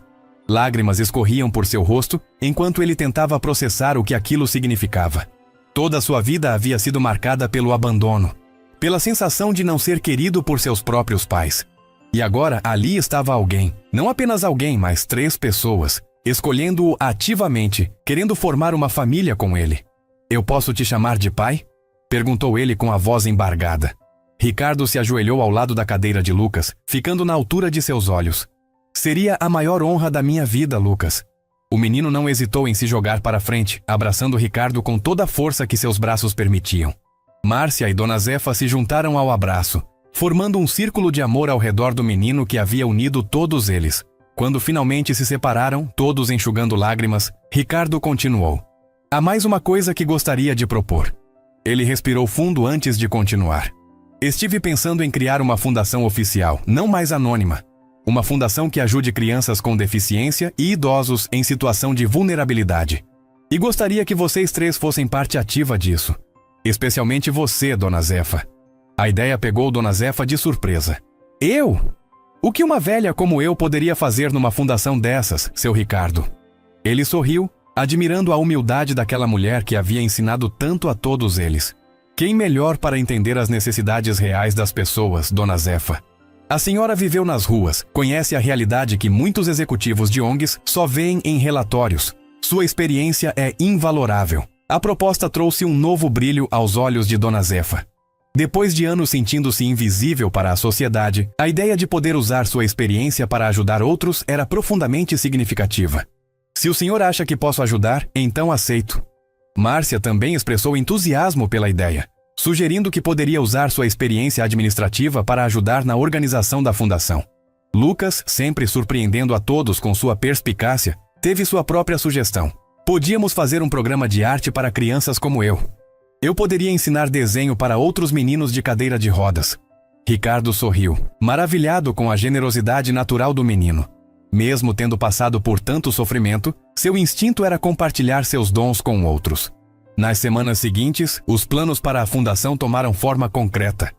Lágrimas escorriam por seu rosto enquanto ele tentava processar o que aquilo significava. Toda sua vida havia sido marcada pelo abandono, pela sensação de não ser querido por seus próprios pais. E agora ali estava alguém, não apenas alguém, mas 3 pessoas, escolhendo-o ativamente, querendo formar uma família com ele. Eu posso te chamar de pai? Perguntou ele com a voz embargada. Ricardo se ajoelhou ao lado da cadeira de Lucas, ficando na altura de seus olhos. Seria a maior honra da minha vida, Lucas. O menino não hesitou em se jogar para frente, abraçando Ricardo com toda a força que seus braços permitiam. Márcia e Dona Zefa se juntaram ao abraço, formando um círculo de amor ao redor do menino que havia unido todos eles. Quando finalmente se separaram, todos enxugando lágrimas, Ricardo continuou. Há mais uma coisa que gostaria de propor. Ele respirou fundo antes de continuar. Estive pensando em criar uma fundação oficial, não mais anônima. uma fundação que ajude crianças com deficiência e idosos em situação de vulnerabilidade. E gostaria que vocês três fossem parte ativa disso. Especialmente você, Dona Zefa. A ideia pegou Dona Zefa de surpresa. Eu? O que uma velha como eu poderia fazer numa fundação dessas, seu Ricardo? Ele sorriu, admirando a humildade daquela mulher que havia ensinado tanto a todos eles. Quem melhor para entender as necessidades reais das pessoas, Dona Zefa? A senhora viveu nas ruas, conhece a realidade que muitos executivos de ONGs só veem em relatórios. Sua experiência é invalorável. A proposta trouxe um novo brilho aos olhos de Dona Zefa. Depois de anos sentindo-se invisível para a sociedade, a ideia de poder usar sua experiência para ajudar outros era profundamente significativa. Se o senhor acha que posso ajudar, então aceito. Márcia também expressou entusiasmo pela ideia, sugerindo que poderia usar sua experiência administrativa para ajudar na organização da fundação. Lucas, sempre surpreendendo a todos com sua perspicácia, teve sua própria sugestão. Podíamos fazer um programa de arte para crianças como eu. Eu poderia ensinar desenho para outros meninos de cadeira de rodas. Ricardo sorriu, maravilhado com a generosidade natural do menino. Mesmo tendo passado por tanto sofrimento, seu instinto era compartilhar seus dons com outros. Nas semanas seguintes, os planos para a fundação tomaram forma concreta.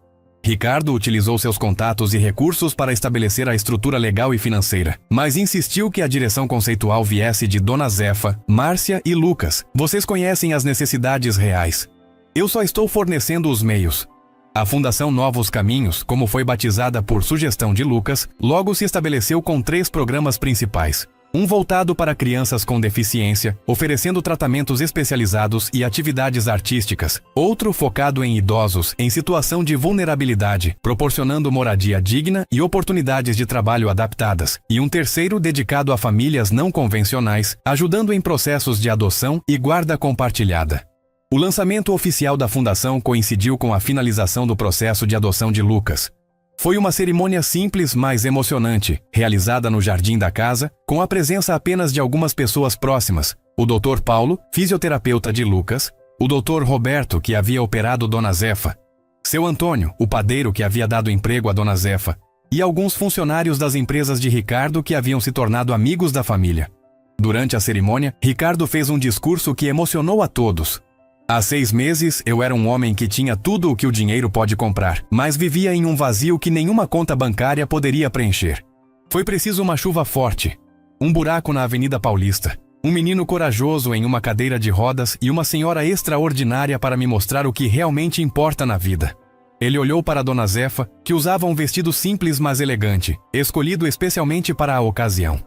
Ricardo utilizou seus contatos e recursos para estabelecer a estrutura legal e financeira, mas insistiu que a direção conceitual viesse de Dona Zefa, Márcia e Lucas. Vocês conhecem as necessidades reais. Eu só estou fornecendo os meios. A Fundação Novos Caminhos, como foi batizada por sugestão de Lucas, logo se estabeleceu com 3 programas principais. Um voltado para crianças com deficiência, oferecendo tratamentos especializados e atividades artísticas. Outro focado em idosos em situação de vulnerabilidade, proporcionando moradia digna e oportunidades de trabalho adaptadas. E um terceiro dedicado a famílias não convencionais, ajudando em processos de adoção e guarda compartilhada. O lançamento oficial da fundação coincidiu com a finalização do processo de adoção de Lucas. Foi uma cerimônia simples, mas emocionante, realizada no jardim da casa, com a presença apenas de algumas pessoas próximas: o Dr. Paulo, fisioterapeuta de Lucas, o Dr. Roberto, que havia operado Dona Zefa, seu Antônio, o padeiro que havia dado emprego a Dona Zefa, e alguns funcionários das empresas de Ricardo que haviam se tornado amigos da família. Durante a cerimônia, Ricardo fez um discurso que emocionou a todos. Há 6 meses, eu era um homem que tinha tudo o que o dinheiro pode comprar, mas vivia em um vazio que nenhuma conta bancária poderia preencher. Foi preciso uma chuva forte, um buraco na Avenida Paulista, um menino corajoso em uma cadeira de rodas e uma senhora extraordinária para me mostrar o que realmente importa na vida. Ele olhou para Dona Zefa, que usava um vestido simples mas elegante, escolhido especialmente para a ocasião.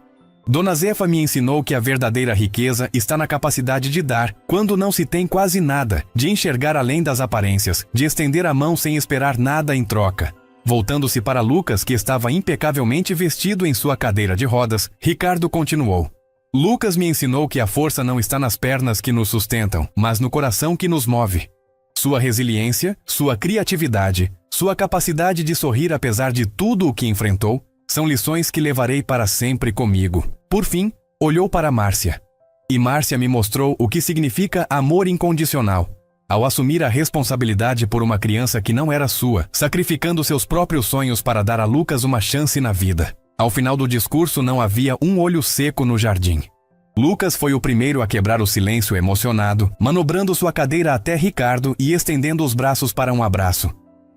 Dona Zefa me ensinou que a verdadeira riqueza está na capacidade de dar, quando não se tem quase nada, de enxergar além das aparências, de estender a mão sem esperar nada em troca. Voltando-se para Lucas, que estava impecavelmente vestido em sua cadeira de rodas, Ricardo continuou. Lucas me ensinou que a força não está nas pernas que nos sustentam, mas no coração que nos move. Sua resiliência, sua criatividade, sua capacidade de sorrir apesar de tudo o que enfrentou, são lições que levarei para sempre comigo. Por fim, olhou para Márcia. E Márcia me mostrou o que significa amor incondicional, ao assumir a responsabilidade por uma criança que não era sua, sacrificando seus próprios sonhos para dar a Lucas uma chance na vida. Ao final do discurso não havia um olho seco no jardim. Lucas foi o primeiro a quebrar o silêncio emocionado, manobrando sua cadeira até Ricardo e estendendo os braços para um abraço.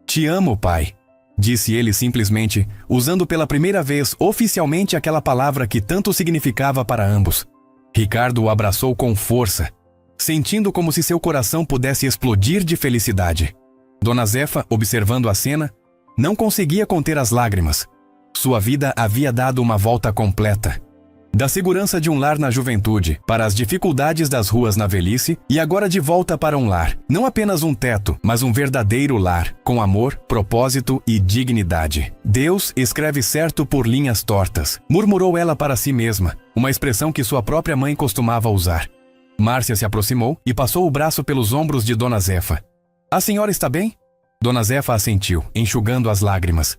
"Te amo, pai", disse ele simplesmente, usando pela primeira vez oficialmente aquela palavra que tanto significava para ambos. Ricardo o abraçou com força, sentindo como se seu coração pudesse explodir de felicidade. Dona Zefa, observando a cena, não conseguia conter as lágrimas. Sua vida havia dado uma volta completa. Da segurança de um lar na juventude, para as dificuldades das ruas na velhice, e agora de volta para um lar. Não apenas um teto, mas um verdadeiro lar, com amor, propósito e dignidade. "Deus escreve certo por linhas tortas", murmurou ela para si mesma, uma expressão que sua própria mãe costumava usar. Márcia se aproximou e passou o braço pelos ombros de Dona Zefa. "A senhora está bem?" Dona Zefa assentiu, enxugando as lágrimas.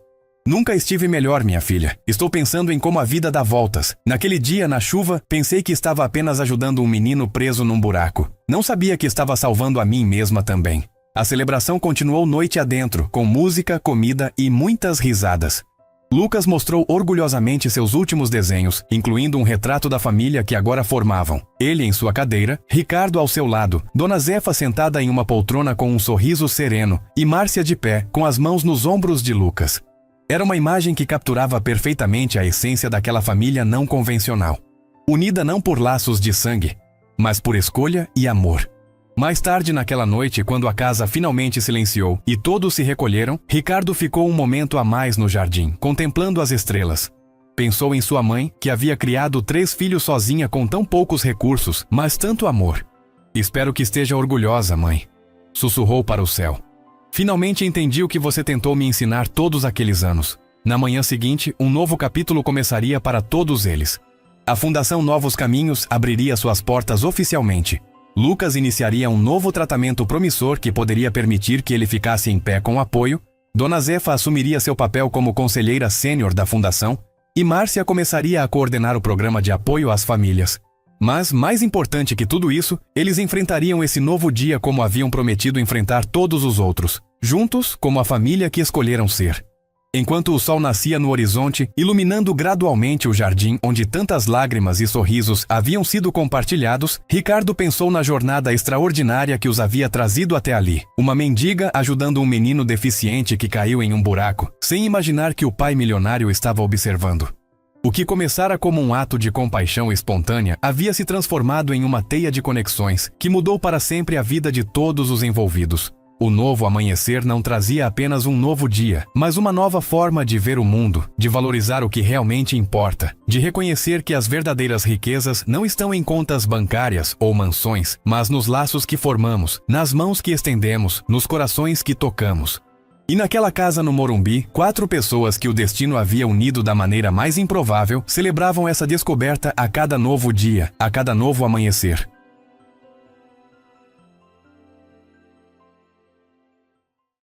"Nunca estive melhor, minha filha. Estou pensando em como a vida dá voltas. Naquele dia, na chuva, pensei que estava apenas ajudando um menino preso num buraco. Não sabia que estava salvando a mim mesma também." A celebração continuou noite adentro, com música, comida e muitas risadas. Lucas mostrou orgulhosamente seus últimos desenhos, incluindo um retrato da família que agora formavam. Ele em sua cadeira, Ricardo ao seu lado, Dona Zefa sentada em uma poltrona com um sorriso sereno e Márcia de pé, com as mãos nos ombros de Lucas. Era uma imagem que capturava perfeitamente a essência daquela família não convencional. Unida não por laços de sangue, mas por escolha e amor. Mais tarde naquela noite, quando a casa finalmente silenciou e todos se recolheram, Ricardo ficou um momento a mais no jardim, contemplando as estrelas. Pensou em sua mãe, que havia criado 3 filhos sozinha com tão poucos recursos, mas tanto amor. Espero que esteja orgulhosa, mãe. Sussurrou para o céu. Finalmente entendi o que você tentou me ensinar todos aqueles anos. Na manhã seguinte, um novo capítulo começaria para todos eles. A Fundação Novos Caminhos abriria suas portas oficialmente. Lucas iniciaria um novo tratamento promissor que poderia permitir que ele ficasse em pé com apoio, Dona Zefa assumiria seu papel como conselheira sênior da fundação e Márcia começaria a coordenar o programa de apoio às famílias. Mas, mais importante que tudo isso, eles enfrentariam esse novo dia como haviam prometido enfrentar todos os outros, juntos como a família que escolheram ser. Enquanto o sol nascia no horizonte, iluminando gradualmente o jardim onde tantas lágrimas e sorrisos haviam sido compartilhados, Ricardo pensou na jornada extraordinária que os havia trazido até ali. Uma mendiga ajudando um menino deficiente que caiu em um buraco, sem imaginar que o pai milionário estava observando. O que começara como um ato de compaixão espontânea havia se transformado em uma teia de conexões que mudou para sempre a vida de todos os envolvidos. O novo amanhecer não trazia apenas um novo dia, mas uma nova forma de ver o mundo, de valorizar o que realmente importa, de reconhecer que as verdadeiras riquezas não estão em contas bancárias ou mansões, mas nos laços que formamos, nas mãos que estendemos, nos corações que tocamos. E naquela casa no Morumbi, 4 pessoas que o destino havia unido da maneira mais improvável celebravam essa descoberta a cada novo dia, a cada novo amanhecer.